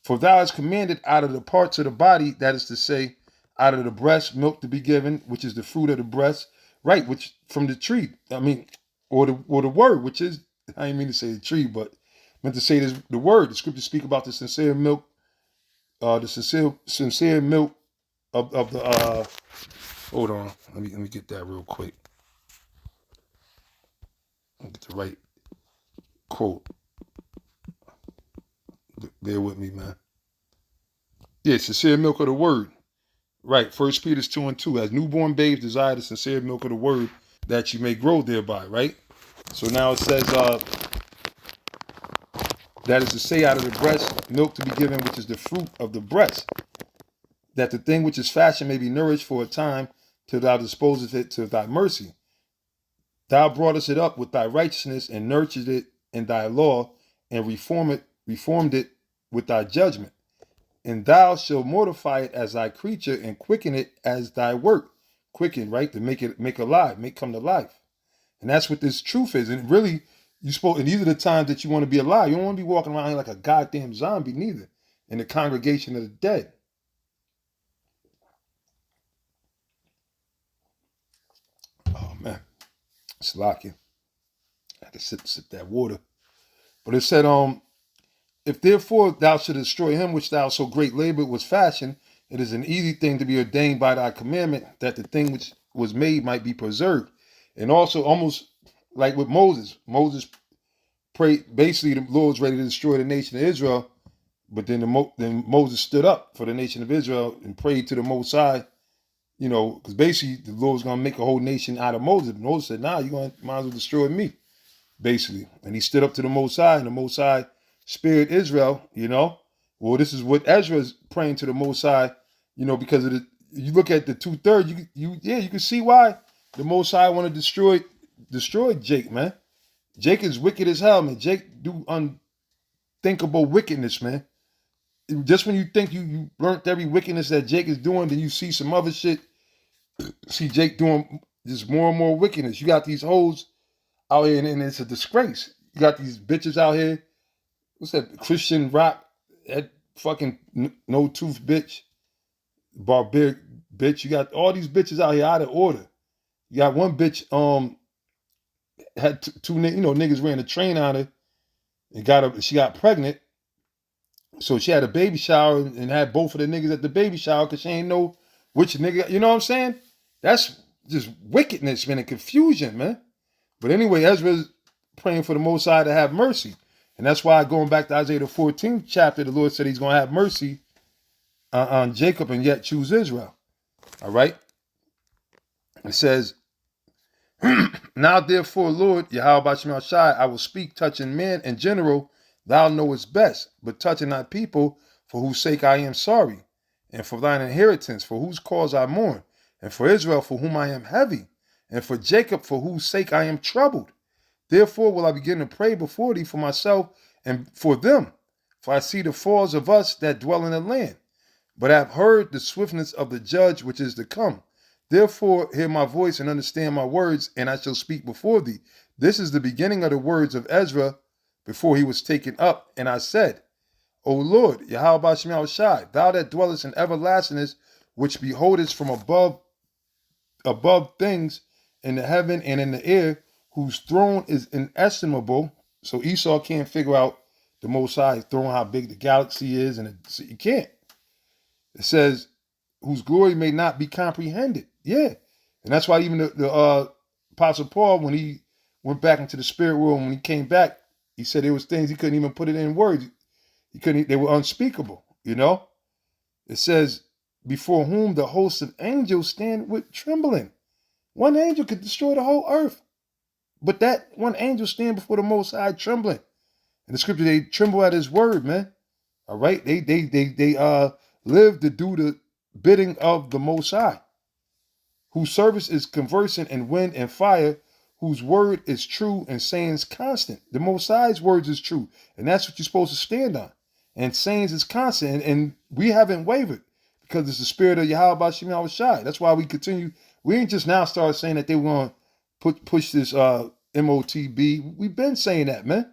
for thou hast commanded out of the parts of the body, that is to say, out of the breast, milk to be given, which is the fruit of the breast, right? Which from the tree. I mean, or the word, which is, I didn't mean to say the tree, but meant to say this, the word. The scriptures speak about the sincere milk, the sincere milk of the hold on. Let me get that real quick. I'll get the right quote. Bear with me, man. Yeah, sincere milk of the word. Right, 1 Peter 2:2. As newborn babes desire the sincere milk of the word, that you may grow thereby, right? So now it says, that is to say, out of the breast, milk to be given, which is the fruit of the breast, that the thing which is fashioned may be nourished for a time, till thou disposest it to thy mercy. Thou broughtest it up with thy righteousness, and nurtured it in thy law, and reformed it with thy judgment. And thou shalt mortify it as thy creature, and quicken it as thy work. Quicken, right? To make alive, make come to life. And that's what this truth is. And really, and these are the times that you want to be alive. You don't want to be walking around here like a goddamn zombie, neither. In the congregation of the dead. Oh man. It's locking. I had to sip that water. But it said, if therefore thou should destroy him which thou so great labor was fashioned, it is an easy thing to be ordained by thy commandment, that the thing which was made might be preserved. And also, almost like with Moses prayed, basically the Lord was ready to destroy the nation of Israel, but then then Moses stood up for the nation of Israel and prayed to the Most High, because basically the Lord was going to make a whole nation out of Moses. But Moses said, nah, might as well destroy me, basically. And he stood up to the Most High, and the Most High spared Israel, Well, this is what Ezra is praying to the Most High, because of you look at the 2/3, you can see why the Most High want to destroy Jake, man. Jake is wicked as hell, man. Jake do unthinkable wickedness, man. Just when you think you learned every wickedness that Jake is doing, then you see some other shit. See Jake doing just more and more wickedness. You got these hoes out here, and it's a disgrace. You got these bitches out here. What's that? Christian Rock, that fucking no tooth bitch, barbaric bitch. You got all these bitches out here out of order. You got one bitch had two niggas ran a train on her and she got pregnant. So she had a baby shower and had both of the niggas at the baby shower because she ain't know which nigga, you know what I'm saying? That's just wickedness, man, and confusion, man. But anyway, Ezra's praying for the Most High to have mercy. And that's why, going back to Isaiah the 14th chapter, the Lord said he's going to have mercy on Jacob and yet choose Israel. All right? It says, now therefore, Lord, Yahawah, I will speak touching men in general. Thou knowest best, but touching thy people, for whose sake I am sorry, and for thine inheritance, for whose cause I mourn, and for Israel, for whom I am heavy, and for Jacob, for whose sake I am troubled. Therefore will I begin to pray before thee for myself and for them, for I see the falls of us that dwell in the land, but I have heard the swiftness of the judge which is to come. Therefore hear my voice and understand my words, and I shall speak before thee. This is the beginning of the words of Ezra before he was taken up. And I said, O Lord, Yahawah, thou that dwellest in everlastingness, which beholdest from above things in the heaven and in the air, whose throne is inestimable. So Esau can't figure out the Most High's throne, how big the galaxy is, and you can't. It says, whose glory may not be comprehended. Yeah. And that's why even the Apostle Paul, when he went back into the spirit world, when he came back, he said there was things he couldn't even put it in words. They were unspeakable, It says, before whom the hosts of angels stand with trembling. One angel could destroy the whole earth. But that one angel stand before the Most High trembling. In the scripture, they tremble at his word, man. All right? They live to do the bidding of the Most High, whose service is conversant in wind and fire, whose word is true and sayings constant. The Most High's words is true, and that's what you're supposed to stand on. And sayings is constant, and we haven't wavered because it's the spirit of Yahawah. That's why we continue. We ain't just now start saying that they were going to push this MOTB. We've been saying that, man.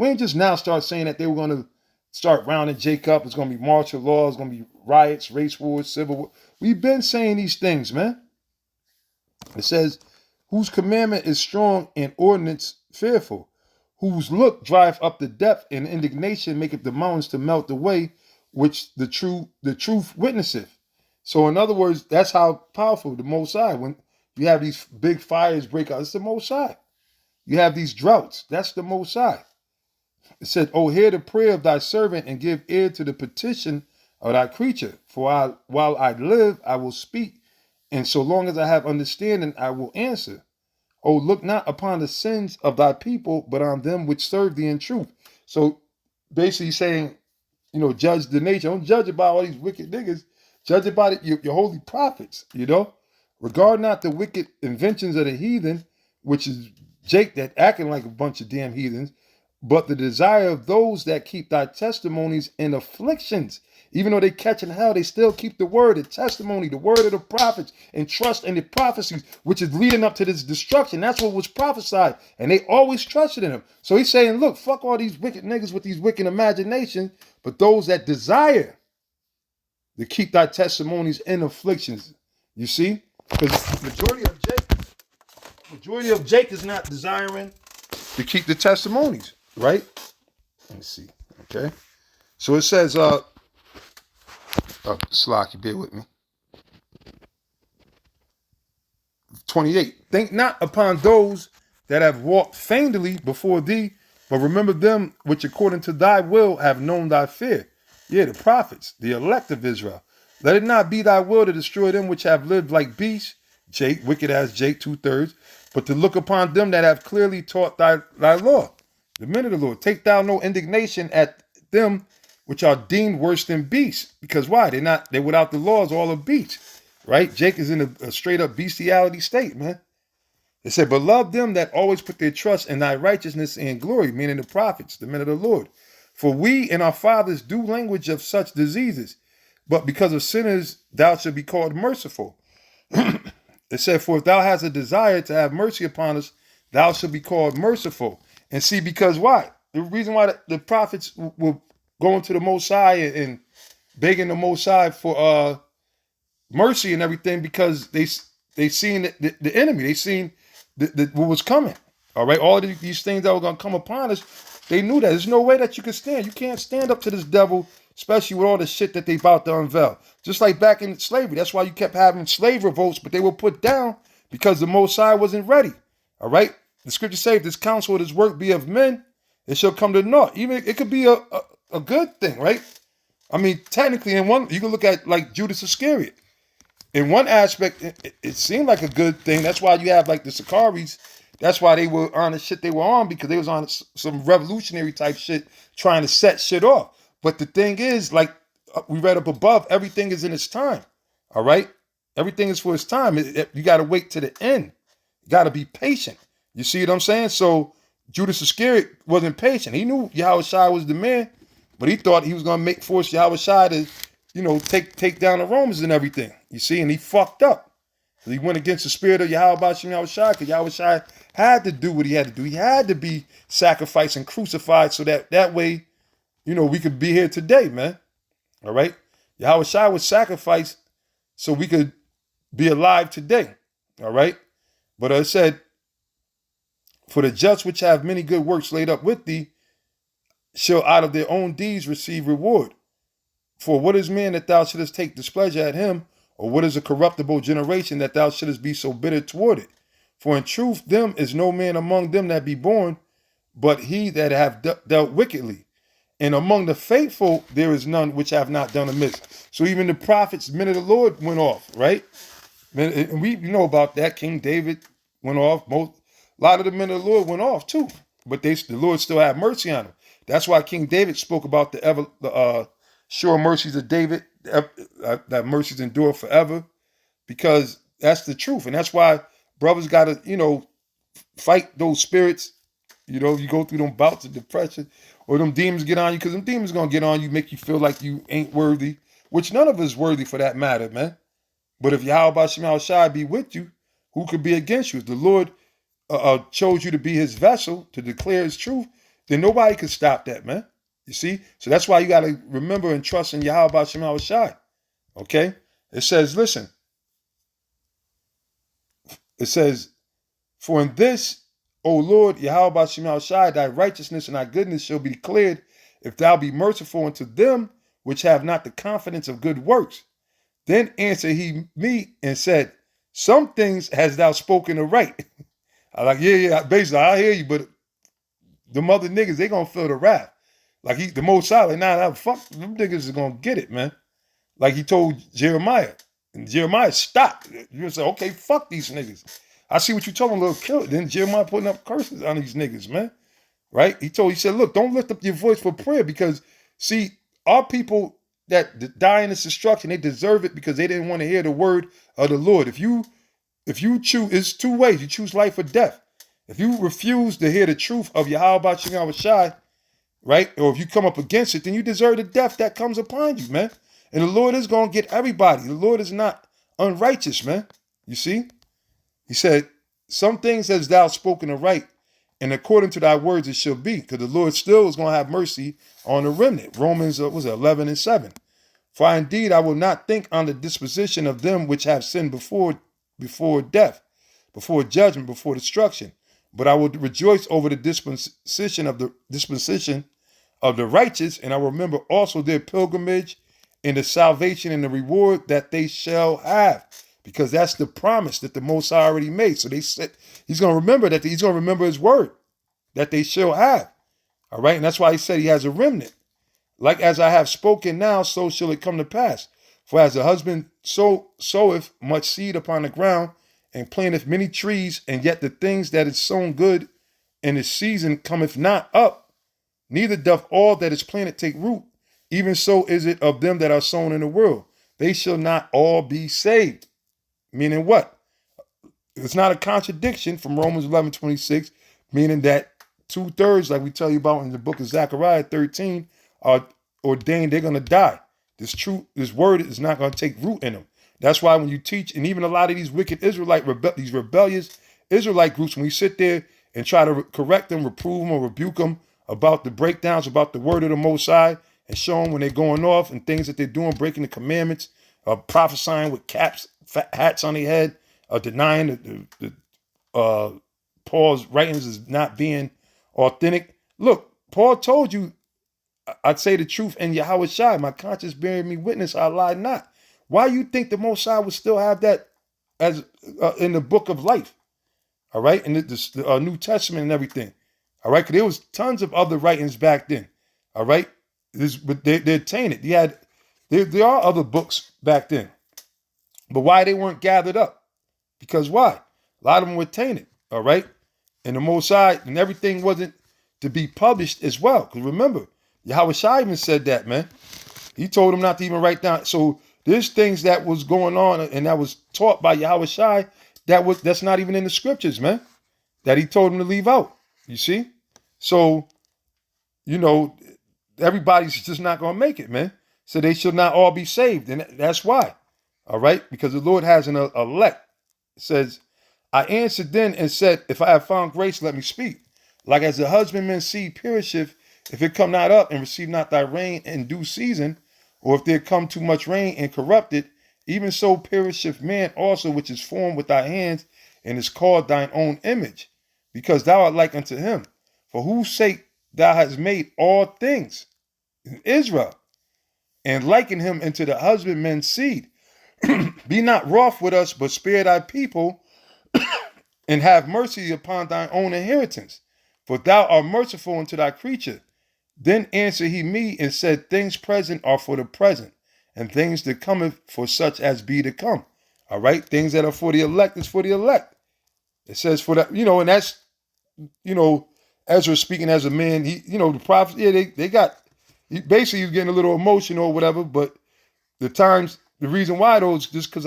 We ain't just now start saying that they were going to start rounding Jake up. It's going to be martial law. It's going to be riots, race wars, civil war. We've been saying these things, man. It says, whose commandment is strong and ordinance fearful, whose look drive up the depth and indignation maketh the mountains to melt away, which the truth witnesseth. So in other words, that's how powerful the Most High. When you have these big fires break out, it's the Most High. You have these droughts, that's the Most High. It said, oh, hear the prayer of thy servant and give ear to the petition of thy creature. For while I live, I will speak. And so long as I have understanding, I will answer. Oh, look not upon the sins of thy people, but on them which serve thee in truth. So basically saying, judge the nation. Don't judge it by all these wicked niggas. Judge it by your holy prophets, Regard not the wicked inventions of the heathen, which is Jake that acting like a bunch of damn heathens, but the desire of those that keep thy testimonies in afflictions. Even though they catching hell, they still keep the word, the testimony, the word of the prophets, and trust in the prophecies, which is leading up to this destruction. That's what was prophesied, and they always trusted in him. So he's saying, look, fuck all these wicked niggas with these wicked imaginations, but those that desire to keep thy testimonies in afflictions. You see? Because majority of Jake is not desiring to keep the testimonies, right? Let me see. Okay. So it says, Slocky, bear with me. 28. Think not upon those that have walked feignedly before thee, but remember them which according to thy will have known thy fear. Yeah, the prophets, the elect of Israel. Let it not be thy will to destroy them which have lived like beasts, Jake, wicked as Jake, 2/3, but to look upon them that have clearly taught thy law, the men of the Lord. Take thou no indignation at them which are deemed worse than beasts. Because why? They're without the laws, all of beasts, right? Jake is in a straight up bestiality state, man. It said, but love them that always put their trust in thy righteousness and glory, meaning the prophets, the men of the Lord. For we and our fathers do language of such diseases, but because of sinners, thou shalt be called merciful. It said, for if thou hast a desire to have mercy upon us, thou shalt be called merciful. And see, because why? The reason why the prophets were going to the Most High and begging the Most High for mercy and everything, because they seen the enemy. They seen what was coming. All right, all of these things that were going to come upon us, they knew that. There's no way that you can stand. You can't stand up to this devil, especially with all the shit that they about to unveil. Just like back in slavery. That's why you kept having slave revolts, but they were put down because the Most High wasn't ready. All right? The scripture says, if this counsel or this work be of men, it shall come to naught. Even it could be a good thing, right? I mean, technically, in one, you can look at like Judas Iscariot. In one aspect, it seemed like a good thing. That's why you have like the Sicaries. That's why they were on the shit they were on, because they was on some revolutionary type shit, trying to set shit off. But the thing is, like we read up above, everything is in its time. All right? Everything is for its time. You got to wait to the end. You got to be patient. You see what I'm saying? So Judas Iscariot wasn't patient. He knew Yahawashi was the man, but he thought he was going to force Yahawashi to, take down the Romans and everything. You see? And he fucked up. He went against the spirit of Yahawashi, because Yahawashi had to do what he had to do. He had to be sacrificed and crucified so that way, we could be here today, man. All right? Yahawashi was sacrificed so we could be alive today. All right? But it said, for the just which have many good works laid up with thee, shall out of their own deeds receive reward. For what is man that thou shouldest take displeasure at him, or what is a corruptible generation that thou shouldest be so bitter toward it? For in truth, them is no man among them that be born, but he that have dealt wickedly. And among the faithful, there is none which have not done amiss. So even the prophets, men of the Lord, went off, right? And we know about that. King David went off. A lot of the men of the Lord went off too. But the Lord still had mercy on them. That's why King David spoke about the sure mercies of David, that mercies endure forever, because that's the truth. And that's why brothers got to, fight those spirits. You go through them bouts of depression, or them demons get on you, because them demons going to get on you, make you feel like you ain't worthy, which none of us is worthy for that matter, man. But if Yahawashi be with you, who could be against you? If the Lord chose you to be his vessel, to declare his truth, then nobody can stop that, man. You see? So that's why you got to remember and trust in Yahawah Yahawashi. Okay? It says, listen, it says, for in this, O Lord, Yahawah Yahawashi, thy righteousness and thy goodness shall be declared if thou be merciful unto them which have not the confidence of good works. Then answered he me and said, some things hast thou spoken aright. I like, yeah, basically, I hear you, but the mother niggas, they gonna feel the wrath. Like the most solid, nah, fuck, them niggas is gonna get it, man. Like he told Jeremiah. And Jeremiah stopped. You say, okay, fuck these niggas. I see what you told him, little killer. Then Jeremiah putting up curses on these niggas, man. Right? He said, look, don't lift up your voice for prayer because, see, our people that die in this destruction, they deserve it because they didn't want to hear the word of the Lord. If you choose, it's two ways. You choose life or death. If you refuse to hear the truth of Yahawah Yahawashi, right? Or if you come up against it, then you deserve the death that comes upon you, man. And the Lord is going to get everybody. The Lord is not unrighteous, man. You see? He said, some things hast thou spoken aright, and according to thy words it shall be, because the Lord still is going to have mercy on the remnant. Romans 11 and 7. For indeed I will not think on the disposition of them which have sinned before death, before judgment, before destruction. But I will rejoice over the dispensation of the righteous, and I will remember also their pilgrimage and the salvation and the reward that they shall have. Because that's the promise that the Most High already made. So they said he's going to remember that he's going to remember his word that they shall have. All right. And that's why he said he has a remnant. Like as I have spoken now, so shall it come to pass. For as a husband soweth much seed upon the ground and planteth many trees, and yet the things that is sown good in the season cometh not up, neither doth all that is planted take root. Even so is it of them that are sown in the world. They shall not all be saved. Meaning what? It's not a contradiction from Romans 11:26, meaning that 2/3, like we tell you about in the book of Zechariah 13, are ordained, they're going to die. This word is not going to take root in them. That's why when you teach, and even a lot of these wicked these rebellious Israelite groups, when we sit there and try to correct them, reprove them, or rebuke them about the breakdowns, about the word of the Most High, and show them when they're going off and things that they're doing, breaking the commandments, prophesying with caps, hats on their head, denying the Paul's writings as not being authentic. Look, Paul told you, I'd say the truth in Yahawashi, my conscience bearing me witness, I lie not. Why you think the Most High would still have that as in the book of life? All right, in the New Testament and everything. All right, because there was tons of other writings back then. All right, but they're tainted. There are other books back then, but why they weren't gathered up? Because why? A lot of them were tainted. All right, and the Most High and everything wasn't to be published as well. Because remember, Yahawashi even said that, man. He told him not to even write down. So there's things that was going on and that was taught by Yahawashi that's not even in the scriptures, man. That he told him to leave out. You see? So, everybody's just not going to make it, man. So they should not all be saved. And that's why. All right? Because the Lord has an elect. It says, I answered then and said, if I have found grace, let me speak. Like as the husbandman's seed perisheth, if it come not up and receive not thy rain in due season, or if there come too much rain and corrupt it, even so perisheth man also which is formed with thy hands and is called thine own image, because thou art like unto him. For whose sake thou hast made all things in Israel, and liken him unto the husbandman's seed. Be not wroth with us, but spare thy people, and have mercy upon thine own inheritance. For thou art merciful unto thy creature. Then answered he me and said, things present are for the present, and things that cometh for such as be to come. All right, things that are for the elect is for the elect. It says for that, and that's, Ezra speaking as a man. He, the prophets, they got. Basically, he's getting a little emotional or whatever. But the reason why those, just because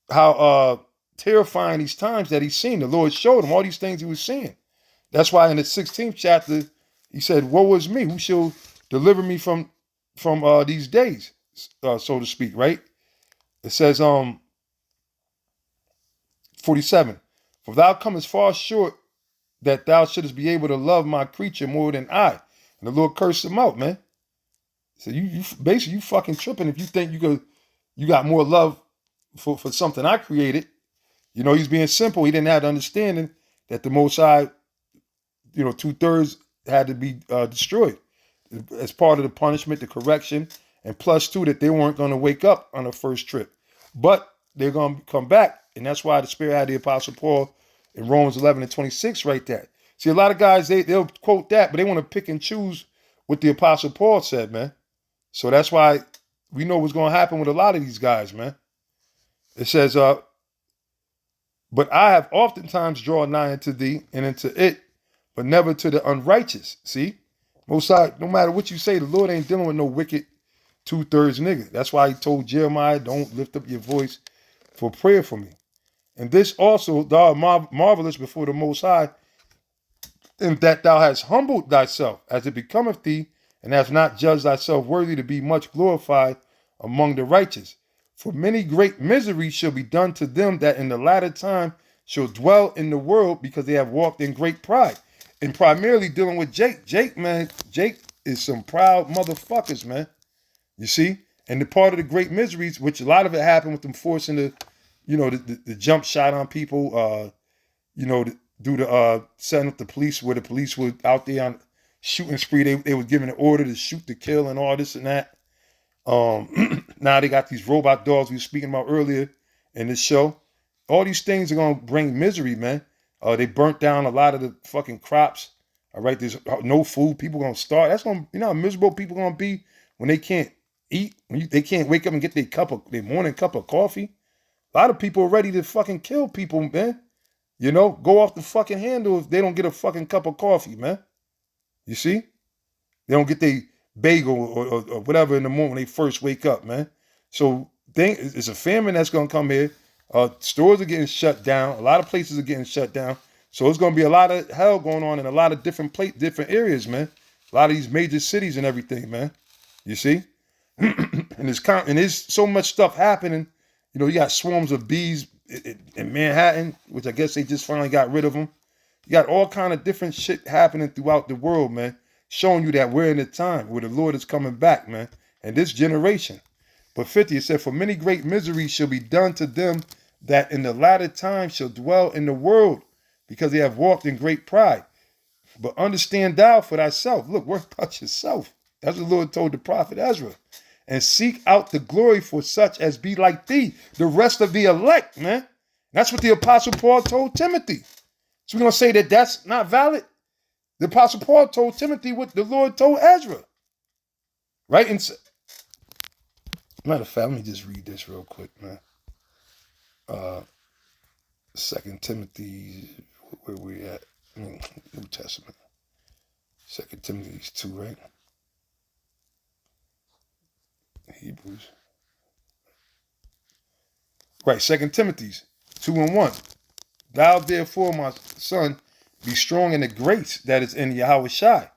how terrifying these times that he's seen. The Lord showed him all these things he was seeing. That's why in the 16th chapter, he said, woe is me, who shall deliver me from these days, so to speak, right? It says, 47, for thou comest far short that thou shouldest be able to love my creature more than I. And the Lord cursed him out, man. So you basically you fucking tripping if you think you got more love for something I created. You know, he's being simple. He didn't have the understanding that the Most High, 2/3 had to be destroyed as part of the punishment, the correction, and plus two, that they weren't going to wake up on the first trip. But they're going to come back. And that's why the Spirit had the Apostle Paul in Romans 11:26 write that. See, a lot of guys, they'll quote that, but they want to pick and choose what the Apostle Paul said, man. So that's why we know what's going to happen with a lot of these guys, man. It says, but I have oftentimes drawn nigh unto thee and into it, but never to the unrighteous. See? Most High, no matter what you say, the Lord ain't dealing with no wicked 2/3 nigga. That's why he told Jeremiah, don't lift up your voice for prayer for me. And this also, thou art marvelous before the Most High, in that thou hast humbled thyself, as it becometh thee, and hast not judged thyself worthy to be much glorified among the righteous. For many great miseries shall be done to them that in the latter time shall dwell in the world, because they have walked in great pride. And primarily dealing with Jake. Jake is some proud motherfuckers, man. You see? And the part of the great miseries, which a lot of it happened with them forcing the jump shot on people, due to setting up the police, where the police were out there on shooting spree. They were given an order to shoot to kill and all this and that. Now they got these robot dogs we were speaking about earlier in this show. All these things are going to bring misery, man. They burnt down a lot of the fucking crops. All right, there's no food. People going to starve. That's going to, how miserable people going to be when they can't eat, when they can't wake up and get their morning cup of coffee. A lot of people are ready to fucking kill people, man. Go off the fucking handle if they don't get a fucking cup of coffee, man. You see? They don't get their bagel or whatever in the morning when they first wake up, man. So it's a famine that's going to come here. Stores are getting shut down. A lot of places are getting shut down. So it's going to be a lot of hell going on in a lot of different areas, man. A lot of these major cities and everything, man. You see? and there's so much stuff happening. You got swarms of bees in Manhattan, which I guess they just finally got rid of them. You got all kind of different shit happening throughout the world, man, showing you that we're in a time where the Lord is coming back, man, and this generation. But 50, it said, for many great miseries shall be done to them that in the latter time shall dwell in the world, because they have walked in great pride. But understand thou for thyself. Look, work about yourself. That's what the Lord told the prophet Ezra. And seek out the glory for such as be like thee, the rest of the elect, man. That's what the Apostle Paul told Timothy. So we're going to say that that's not valid? The Apostle Paul told Timothy what the Lord told Ezra. Right? And matter of fact, let me just read this real quick, man. 2 Timothy, where we at? New Testament. 2 Timothy 2, right? Hebrews. Right, 2 Timothy 2:1. Thou therefore, my son, be strong in the grace that is in Yahawashi,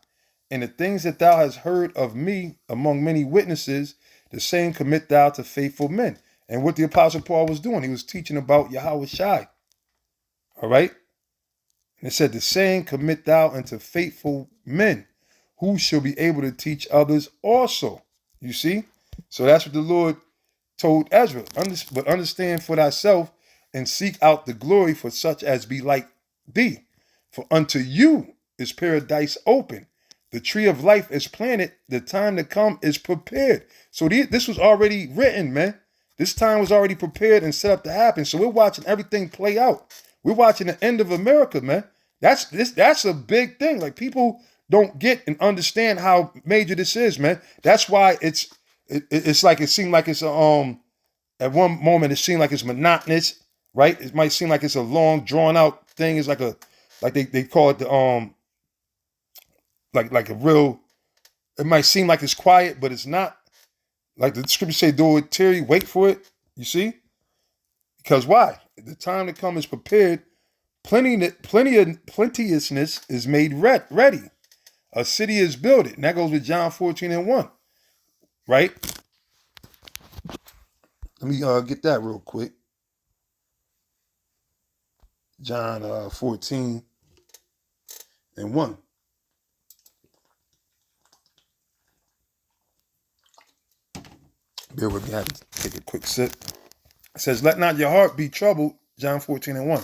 and the things that thou hast heard of me among many witnesses, the same commit thou to faithful men. And what the Apostle Paul was doing, he was teaching about Yahawashi. All right? And it said, the same commit thou unto faithful men, who shall be able to teach others also. You see? So that's what the Lord told Ezra. But understand for thyself, and seek out the glory for such as be like thee. For unto you is paradise open. The tree of life is planted. The time to come is prepared. So this was already written, man. This time was already prepared and set up to happen. So we're watching everything play out. We're watching the end of America, man. That's a big thing. Like, people don't get and understand how major this is, man. That's why it's like, it seemed like it's at one moment it seemed like it's monotonous, right? It might seem like it's a long, drawn out thing. It's like they call it the like a real. It might seem like it's quiet, but it's not. Like the scripture say, do it, Terry, wait for it. You see? Because why? The time to come is prepared. Plenteousness is made ready. A city is built. And that goes with John 14:1. Right? Let me get that real quick. John 14. and 1. Bear with me, I had to take a quick sip. It says, let not your heart be troubled, John 14 and 1.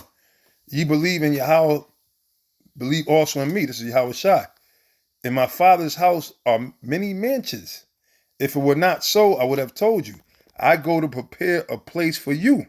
Ye believe in Yahawah, believe also in me. This is Yahawashi. In my Father's house are many mansions. If it were not so, I would have told you. I go to prepare a place for you.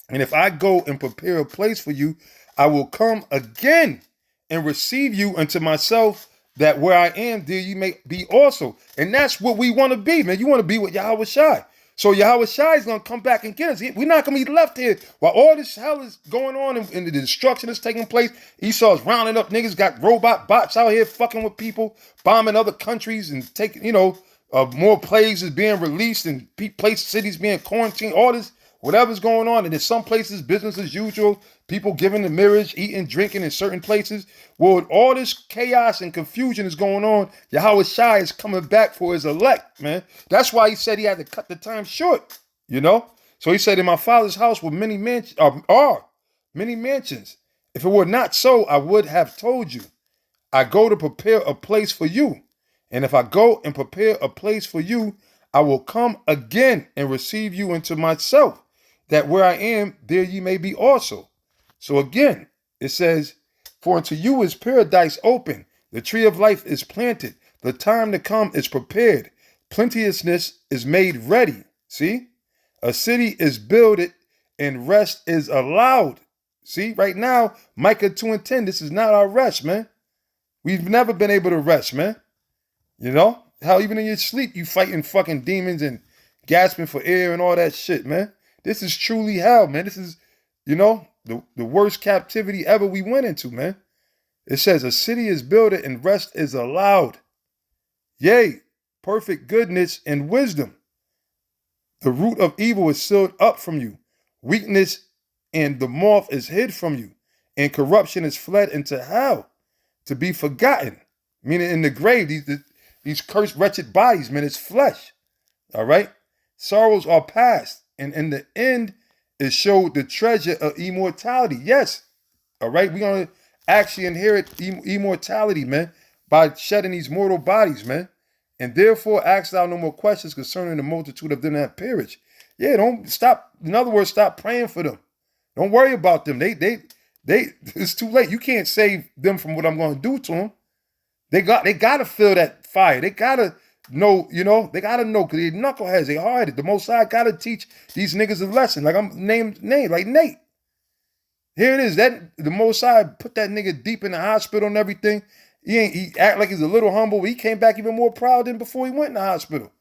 And if I go and prepare a place for you, I will come again and receive you unto myself, that where I am, there you may be also. And that's what we want to be, man. You want to be with Yahawashi. So Yahawashi is going to come back and get us. We're not going to be left here while all this hell is going on and the destruction is taking place. Esau's rounding up niggas, got robot bots out here fucking with people, bombing other countries and taking, more plagues is being released and cities being quarantined, all this, whatever's going on. And in some places, business as usual, people giving the marriage, eating, drinking in certain places. Well, all this chaos and confusion is going on. Yahawashi is coming back for his elect, man. That's why he said he had to cut the time short, So he said, in my Father's house were many mansions, are many mansions. If it were not so, I would have told you. I go to prepare a place for you. And if I go and prepare a place for you, I will come again and receive you into myself, that where I am, there ye may be also. So again, it says, for unto you is paradise open, the tree of life is planted, the time to come is prepared, plenteousness is made ready. See? A city is builded and rest is allowed. See, right now, Micah 2 and 10, this is not our rest, man. We've never been able to rest, man. How even in your sleep, you fighting fucking demons and gasping for air and all that shit, man. This is truly hell, man. This is, the worst captivity ever we went into, man. It says, a city is builded and rest is allowed. Yea, perfect goodness and wisdom. The root of evil is sealed up from you. Weakness and the moth is hid from you. And corruption is fled into hell to be forgotten. Meaning in the grave, these cursed, wretched bodies, man, it's flesh. All right? Sorrows are past. And in the end, it showed the treasure of immortality. Yes. All right? We're going to actually inherit immortality, man, by shedding these mortal bodies, man. And therefore, ask thou no more questions concerning the multitude of them that perish. Yeah, don't stop. In other words, stop praying for them. Don't worry about them. It's too late. You can't save them from what I'm going to do to them. They got to feel that fire. They got to know, they got to know, because they're knuckleheads. They hard. The Most High got to teach these niggas a lesson. Like I'm named like Nate. Here it is. That the Most High put that nigga deep in the hospital and everything. He act like he's a little humble. He came back even more proud than before he went in the hospital.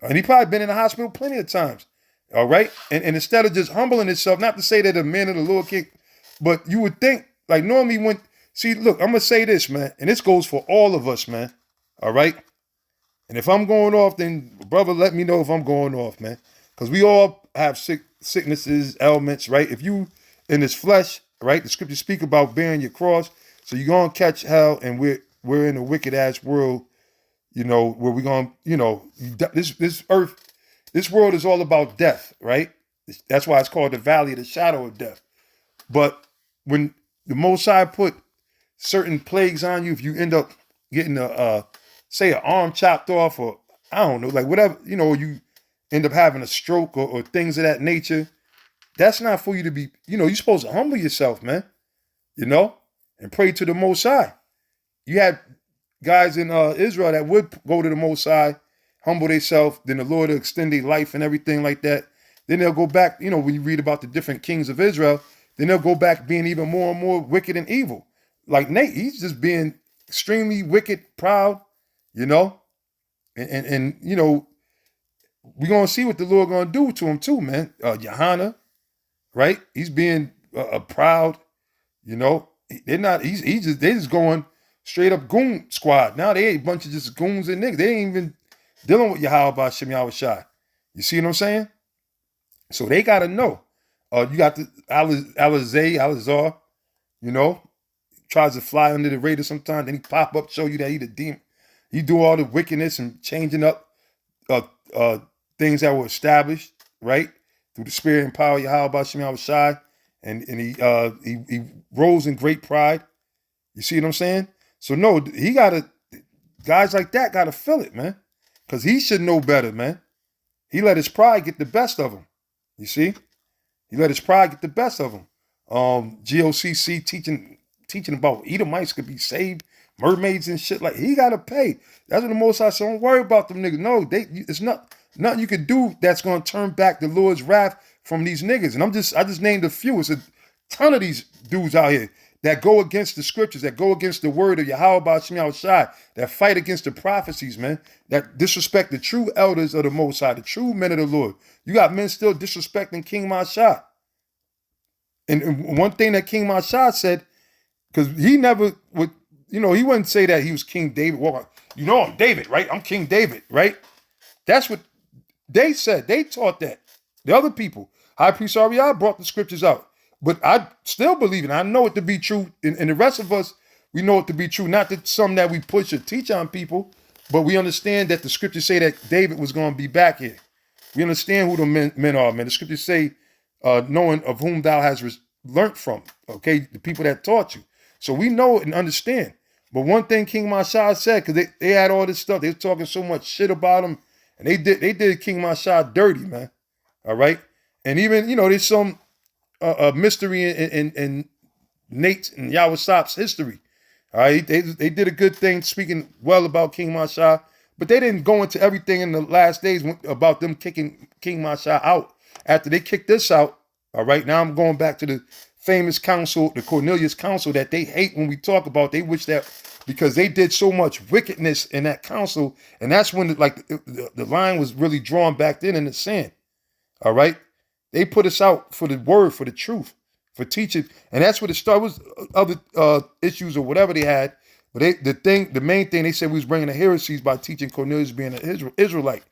And he probably been in the hospital plenty of times. All right? And instead of just humbling himself, not to say that a man of the Lord can't, but you would think, like normally see, look, I'm going to say this, man, and this goes for all of us, man. All right? And if I'm going off, then brother, let me know if I'm going off, man. Because we all have sicknesses, ailments, right? If you in this flesh, right, the scriptures speak about bearing your cross. So you're going to catch hell, and we're in a wicked-ass world, where we're going to, this earth, this world is all about death, right? That's why it's called the valley of the shadow of death. But when the Most High put certain plagues on you, if you end up getting say an arm chopped off, or I don't know, like whatever, you end up having a stroke or things of that nature, that's not for you to be, you're supposed to humble yourself, man, and pray to the Most High. You had guys in Israel that would go to the Most High, humble themselves, then the Lord will extend their life and everything like that. Then they'll go back, when you read about the different kings of Israel, then they'll go back being even more and more wicked and evil. Like Nate, he's just being extremely wicked, proud, and we're going to see what the Lord going to do to him too, man. Johanna, right? He's being proud, they're just going straight up goon squad. Now they ain't a bunch of just goons and niggas. They ain't even dealing with Yahawah, Bahasham, Yahawashi. You see what I'm saying? So they got to know. You got the Izar, tries to fly under the radar sometimes. Then he pop up, show you that he the demon. He do all the wickedness and changing up things that were established, right? Through the spirit and power of Yahawah, Bahasham, Yahawashi. And he rose in great pride, You see what I'm saying? So no, he gotta guys like that gotta feel it, man. Cause he should know better, man. He let his pride get the best of him. You see? He let his pride get the best of him. GOCC teaching about Edomites could be saved, mermaids and shit. Like, he gotta pay. That's what the Most High said. Don't worry about them niggas. No, it's nothing you can do that's gonna turn back the Lord's wrath from these niggas. And I just named a few. It's a ton of these dudes out here that go against the scriptures, that go against the word of Yahawah, Bahasham, Yahawashi, that fight against the prophecies, man, that disrespect the true elders of the Most High, the true men of the Lord. You got men still disrespecting King Mashah. And one thing that King Mashah said, because he never would, he wouldn't say that he was King David. Well, I'm David, right? I'm King David, right? That's what they said. They taught that. The other people, High Priest Ariel brought the scriptures out. But I still believe it. I know it to be true. And the rest of us, we know it to be true. Not that some that we push or teach on people, but we understand that the scriptures say that David was going to be back here. We understand who the men are, man. The scriptures say, knowing of whom thou hast learnt from, okay? The people that taught you. So we know it and understand. But one thing King Mashah said, because they had all this stuff, they were talking so much shit about him, and they did King Mashah dirty, man. All right? And even, there's some mystery in Nate's and Yahawah's history. All right, they did a good thing speaking well about King Mashah, but they didn't go into everything in the last days about them kicking King Mashah out. After they kicked this out, all right, now I'm going back to the famous council, the Cornelius Council, that they hate when we talk about. They wish that because they did so much wickedness in that council, and that's when the line was really drawn back then in the sand. All right. They put us out for the word, for the truth, for teaching. And that's what it started. Was other issues or whatever they had. But the main thing, they said we was bringing the heresies by teaching Cornelius being an Israelite.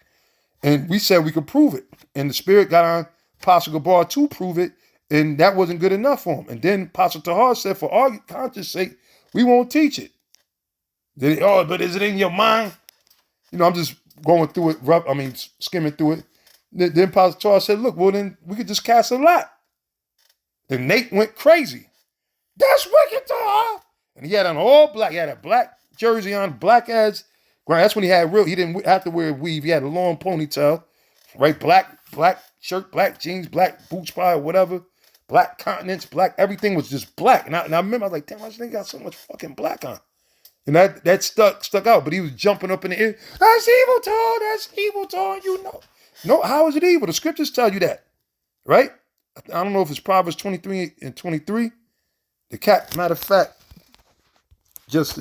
And we said we could prove it. And the Spirit got on Apostle Gabar to prove it. And that wasn't good enough for him. And then Apostle Tahar said, for our conscience sake, we won't teach it. But is it in your mind? I'm just going through it, skimming through it. Then Apostle Charles said, look, well, then we could just cast a lot. Then Nate went crazy. That's wicked, Tahar. And he had on all black. He had a black jersey on, black as ground. That's when he didn't have to wear a weave. He had a long ponytail, right? Black shirt, black jeans, black boots, probably whatever. Black continents, black, everything was just black. And I remember, I was like, damn, this nigga got so much fucking black on. And that stuck out. But he was jumping up in the air. That's evil, Tahar. That's evil, Tahar. No, how is it evil? The scriptures tell you that, right? I don't know if it's Proverbs 23 and 23. The cat, matter of fact, just,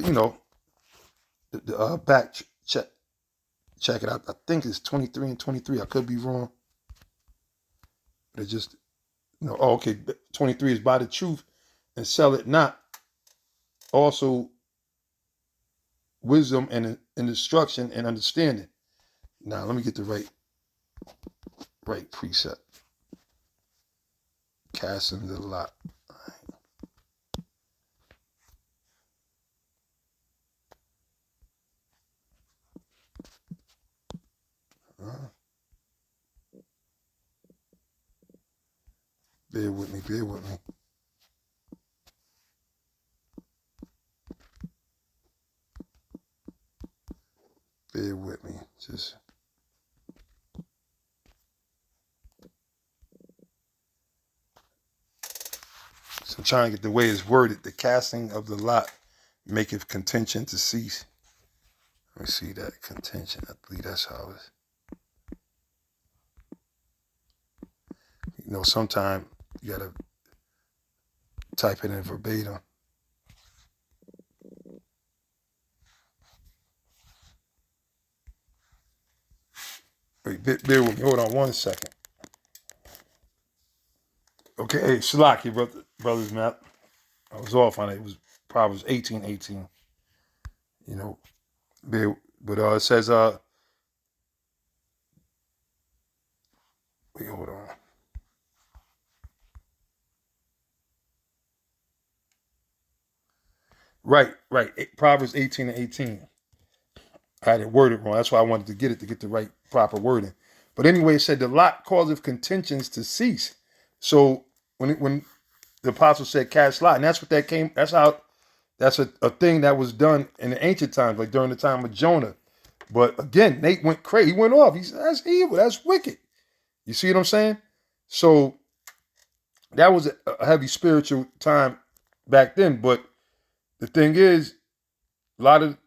back check it out. I think it's 23 and 23. I could be wrong. But it just, 23 is by the truth and sell it not. Also, wisdom and instruction and understanding. Now, let me get the right precept. Casting the lot. Bear with me. Bear with me. Just. So I'm trying to get the way it's worded. The casting of the lot maketh contention to cease. Let me see that contention. I believe that's how it's. Sometimes you gotta type it in verbatim. Wait, bear with me. Hold on 1 second. Okay, hey, Shalaki, brothers, man. I was off on it. It was Proverbs 18:18. But it says, wait, hold on. Right. Proverbs 18:18. I had it worded wrong. That's why I wanted to get the right proper wording. But anyway, it said the lot causeth contentions to cease. So when the apostle said cast lot, and that's what that came. That's how That's a thing that was done in the ancient times, like during the time of Jonah. But again, Nate went crazy. He went off. He said, that's evil. That's wicked. You see what I'm saying? So that was a heavy spiritual time back then. But the thing is, a lot of,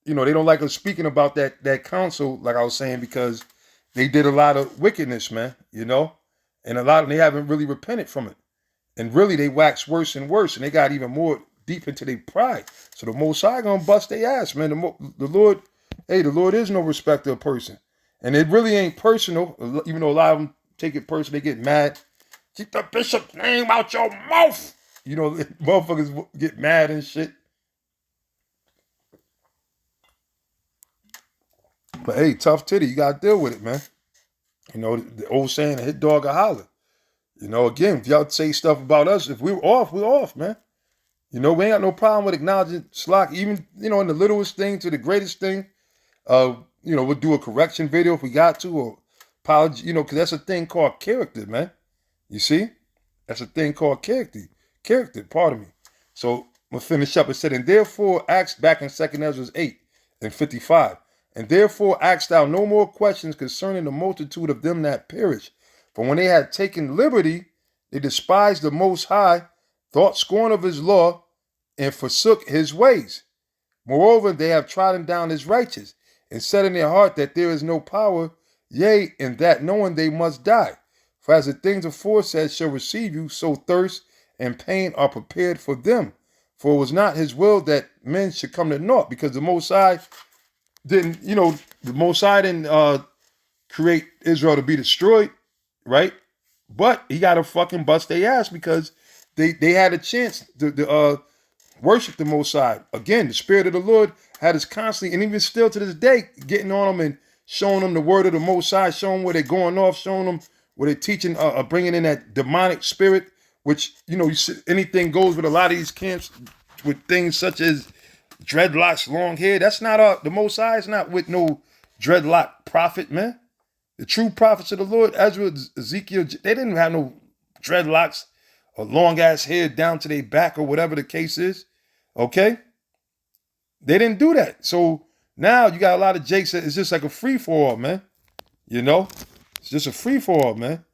they don't like us speaking about that council, like I was saying, because they did a lot of wickedness, man, and they haven't really repented from it. And really, they waxed worse and worse, and they got even more deep into their pride. So the Most High gonna bust their ass, man. The Lord, the Lord is no respecter of person. And it really ain't personal, even though a lot of them take it personal, they get mad. Keep the bishop's name out your mouth. Motherfuckers get mad and shit. But hey, tough titty, you gotta deal with it, man. The old saying, a hit dog a holler. Again, if y'all say stuff about us, if we're off, man. We ain't got no problem with acknowledging slack, even, in the littlest thing to the greatest thing. We'll do a correction video if we got to, or apology, because that's a thing called character, man. You see? That's a thing called character. Character, pardon me. So I'm going to finish up. It said, and therefore asked back in 2nd Ezra 8 and 55, and therefore asked thou no more questions concerning the multitude of them that perish. For when they had taken liberty, they despised the Most High, thought scorn of his law, and forsook his ways. Moreover, they have trodden down his righteous, and said in their heart that there is no power, yea, and that knowing they must die. For as the things aforesaid shall receive you, so thirst and pain are prepared for them. For it was not his will that men should come to naught, because the Most High didn't, create Israel to be destroyed, right? But he got to fucking bust their ass because they had a chance to worship the Most High. Again, the Spirit of the Lord had us constantly, and even still to this day, getting on them and showing them the word of the Most High, showing where they're going off, showing them where they're teaching, bringing in that demonic spirit, which, anything goes with a lot of these camps with things such as dreadlocks, long hair. That's not the Most High is not with no dreadlock prophet, man. The true prophets of the Lord, Ezra, Ezekiel, they didn't have no dreadlocks or long ass hair down to their back or whatever the case is. Okay? They didn't do that. So now you got a lot of jakes that it's just like a free for all, man. It's just a free for all, man.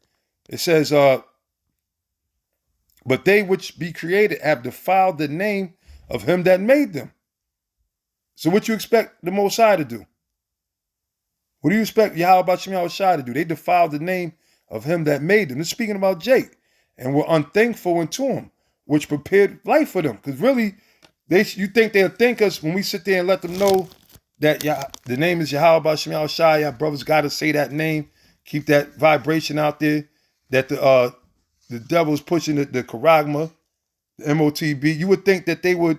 It says, but they which be created have defiled the name of him that made them. So what you expect the Most High to do? What do you expect Yahawashi to do? They defiled the name of him that made them. They're speaking about Jake. And were unthankful unto him, which prepared life for them. Because really, you think they'll thank us when we sit there and let them know that the name is Yahawashi. Y'all brothers got to say that name. Keep that vibration out there. That the devil is pushing the charagma, the MOTB. You would think that they would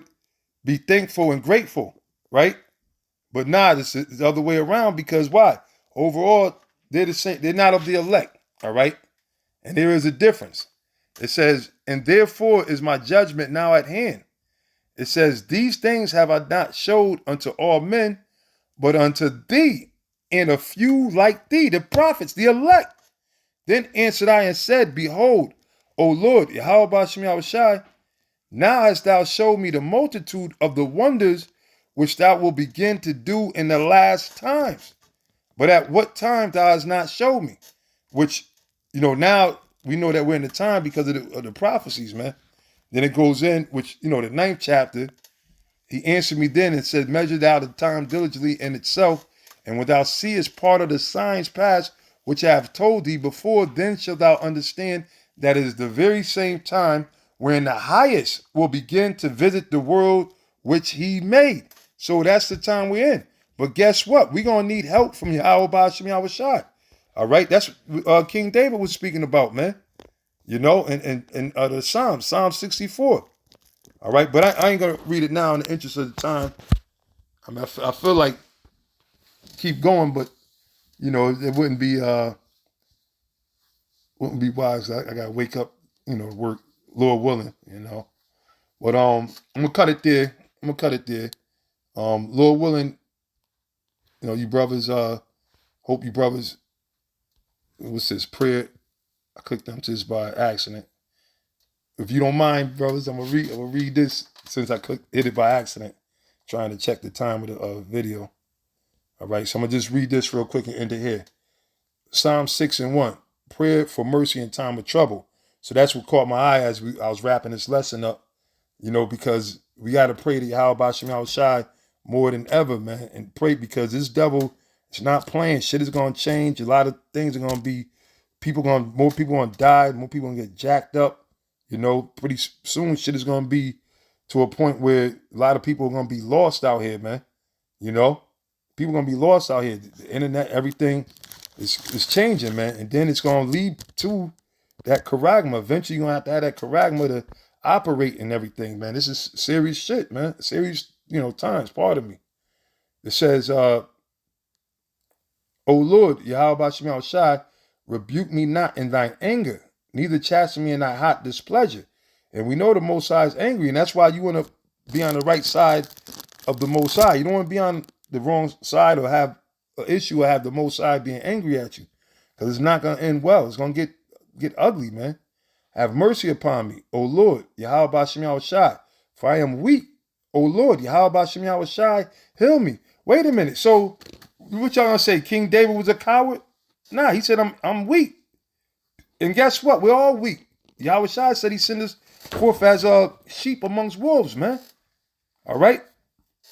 be thankful and grateful, right? But nah, it's the other way around, because why? Overall, they're the same. They're not of the elect, all right? And there is a difference. It says, and therefore is my judgment now at hand. It says, these things have I not showed unto all men, but unto thee, and a few like thee, the prophets, the elect. Then answered I and said, behold, O Lord, Yahawashi, now hast thou showed me the multitude of the wonders which thou wilt begin to do in the last times. But at what time thou hast not showed me? Which, now we know that we're in the time because of the prophecies, man. Then it goes in, which, the 9th chapter, he answered me then and said, measure thou the time diligently in itself, and when thou seest part of the signs past, which I have told thee before, then shalt thou understand that it is the very same time wherein the highest will begin to visit the world which he made. So that's the time we're in. But guess what? We're going to need help from Yahawashi. All right? That's what King David was speaking about, man. And the Psalm 64. All right? But I ain't going to read it now in the interest of the time. I mean, I feel like keep going, but, it wouldn't be wise. I got to wake up, work, Lord willing, But I'm going to cut it there. Lord willing, you brothers, hope you brothers, what's this prayer? I clicked onto this by accident. if you don't mind, brothers, I'm gonna read this since I hit it by accident, trying to check the time of the video. All right, so I'm gonna just read this real quick and end it here. Psalm 6:1, prayer for mercy in time of trouble. So that's what caught my eye as I was wrapping this lesson up, because we got to pray to Yahawashi more than ever, man, and pray because this devil is not playing. Shit is going to change. A lot of things are going to be, more people going to die, more people going to get jacked up, pretty soon shit is going to be to a point where a lot of people are going to be lost out here, man. People are going to be lost out here. The internet, everything is changing, man. And then it's going to lead to that charagma. Eventually, you're going to have that charagma to operate and everything, man. This is serious shit, man. Serious, times, pardon me. It says, O Lord, Yahawah, rebuke me not in thine anger, neither chasten me in thy hot displeasure. And we know the Most High is angry, and that's why you want to be on the right side of the Most High. You don't want to be on the wrong side or have an issue or have the Most High being angry at you, because it's not going to end well. It's going to get ugly, man. Have mercy upon me, O Lord, Yahawah, for I am weak. O Lord, Yahawah, heal me. Wait a minute. So what y'all gonna say? King David was a coward? Nah, he said I'm weak. And guess what? We're all weak. Yahawashi said he sent us forth as sheep amongst wolves, man. All right?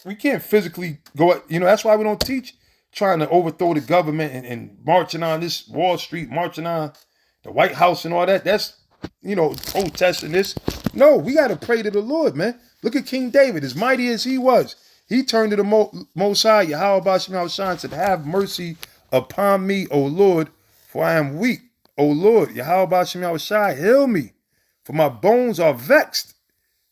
We can't physically go, that's why we don't teach trying to overthrow the government and marching on this Wall Street, marching on the White House and all that. That's, protesting this. No, we got to pray to the Lord, man. Look at King David, as mighty as he was. He turned to the Most High, Yahawah, and said, have mercy upon me, O Lord, for I am weak. O Lord, Yahawah, heal me, for my bones are vexed.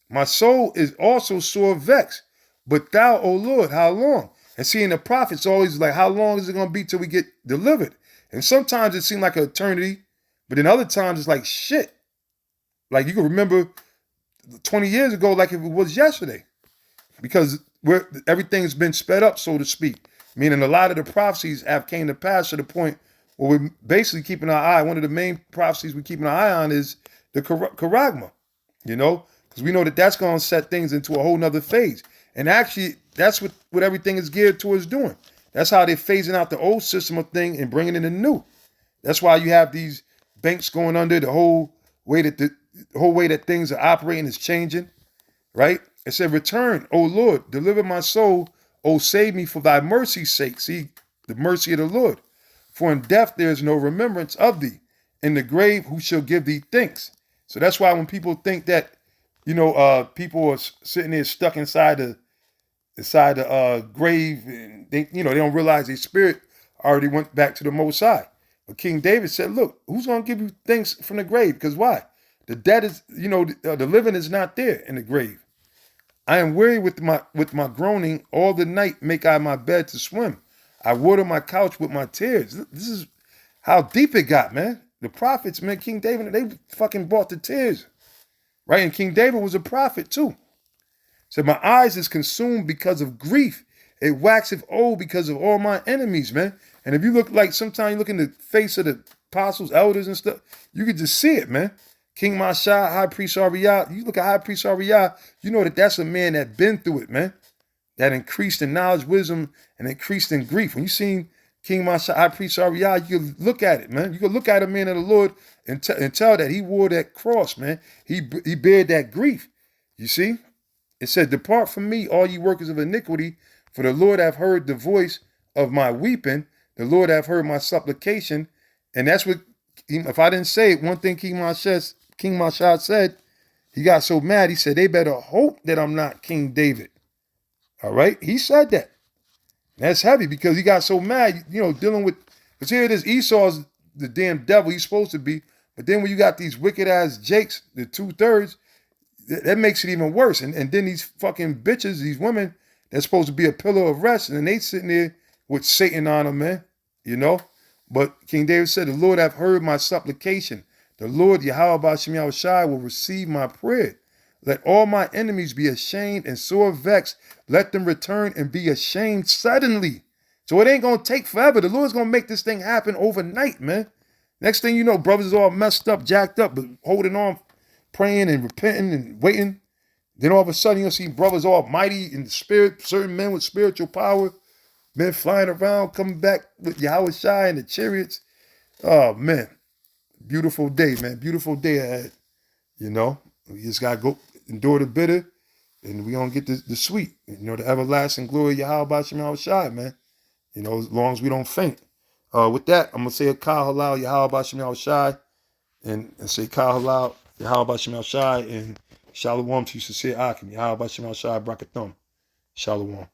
My soul is also sore vexed. But thou, O Lord, how long? And seeing the prophets always like, how long is it going to be till we get delivered? And sometimes it seemed like an eternity, but then other times it's like shit. Like you can remember 20 years ago like if it was yesterday, because everything's been sped up, so to speak. Meaning a lot of the prophecies have came to pass to the point where we're basically keeping our eye. One of the main prophecies we're keeping our eye on is the charagma, because we know that that's going to set things into a whole nother phase. And actually, that's what everything is geared towards doing. That's how they're phasing out the old system of thing and bringing in the new. That's why you have these banks going under. The whole way that things are operating is changing, right? It said, return, O Lord, deliver my soul, O save me for thy mercy's sake. See, the mercy of the Lord. For in death there is no remembrance of thee. In the grave, who shall give thee thanks? So that's why when people think that, people are sitting there stuck inside the grave, and they don't realize their spirit already went back to the Most High. But King David said, look, who's going to give you thanks from the grave? Because why? The dead is, the living is not there in the grave. I am weary with my groaning. All the night make I my bed to swim. I water my couch with my tears. This is how deep it got, man. The prophets, man, King David, they fucking brought the tears. Right? And King David was a prophet too. So my eyes is consumed because of grief. It waxeth old because of all my enemies, man. And if you look like sometimes you look in the face of the apostles, elders and stuff, you could just see it, man. King Masha, High Priest Ariah, you look at High Priest Ariah, you know that that's a man that been through it, man. That increased in knowledge, wisdom, and increased in grief. When you seen King Masha, High Priest Ariah, you can look at it, man. You can look at a man of the Lord and tell that he wore that cross, man. He bared that grief. You see? It said, depart from me, all ye workers of iniquity, for the Lord hath heard the voice of my weeping. The Lord hath heard my supplication. And that's what, if I didn't say it, one thing King Masha said, he got so mad, he said, they better hope that I'm not King David. All right? He said that. That's heavy because he got so mad, dealing with, because here it is, Esau's the damn devil he's supposed to be. But then when you got these wicked ass Jakes, the 2/3, that makes it even worse. And then these fucking bitches, these women, they're supposed to be a pillar of rest, and they sitting there with Satan on them, man. But King David said, the Lord hath heard my supplication. The Lord, Yahawashi, will receive my prayer. Let all my enemies be ashamed and sore vexed. Let them return and be ashamed suddenly. So it ain't going to take forever. The Lord's going to make this thing happen overnight, man. Next thing you know, brothers is all messed up, jacked up, but holding on praying and repenting and waiting. Then all of a sudden you'll see brothers all mighty in the spirit, certain men with spiritual power, men flying around, coming back with Yahawashi and the chariots. Oh man, beautiful day, man. Beautiful day ahead. You know, we just gotta go endure the bitter, and we gonna get the sweet. You know, the everlasting glory of Bahasham, man. You know, as long as we don't faint. With that, I'm gonna say a Kal Halal Bahasham, and say Kal Halal Bahasham, and Shalom to you sincere Akim Bahasham Brakathum. Shalom.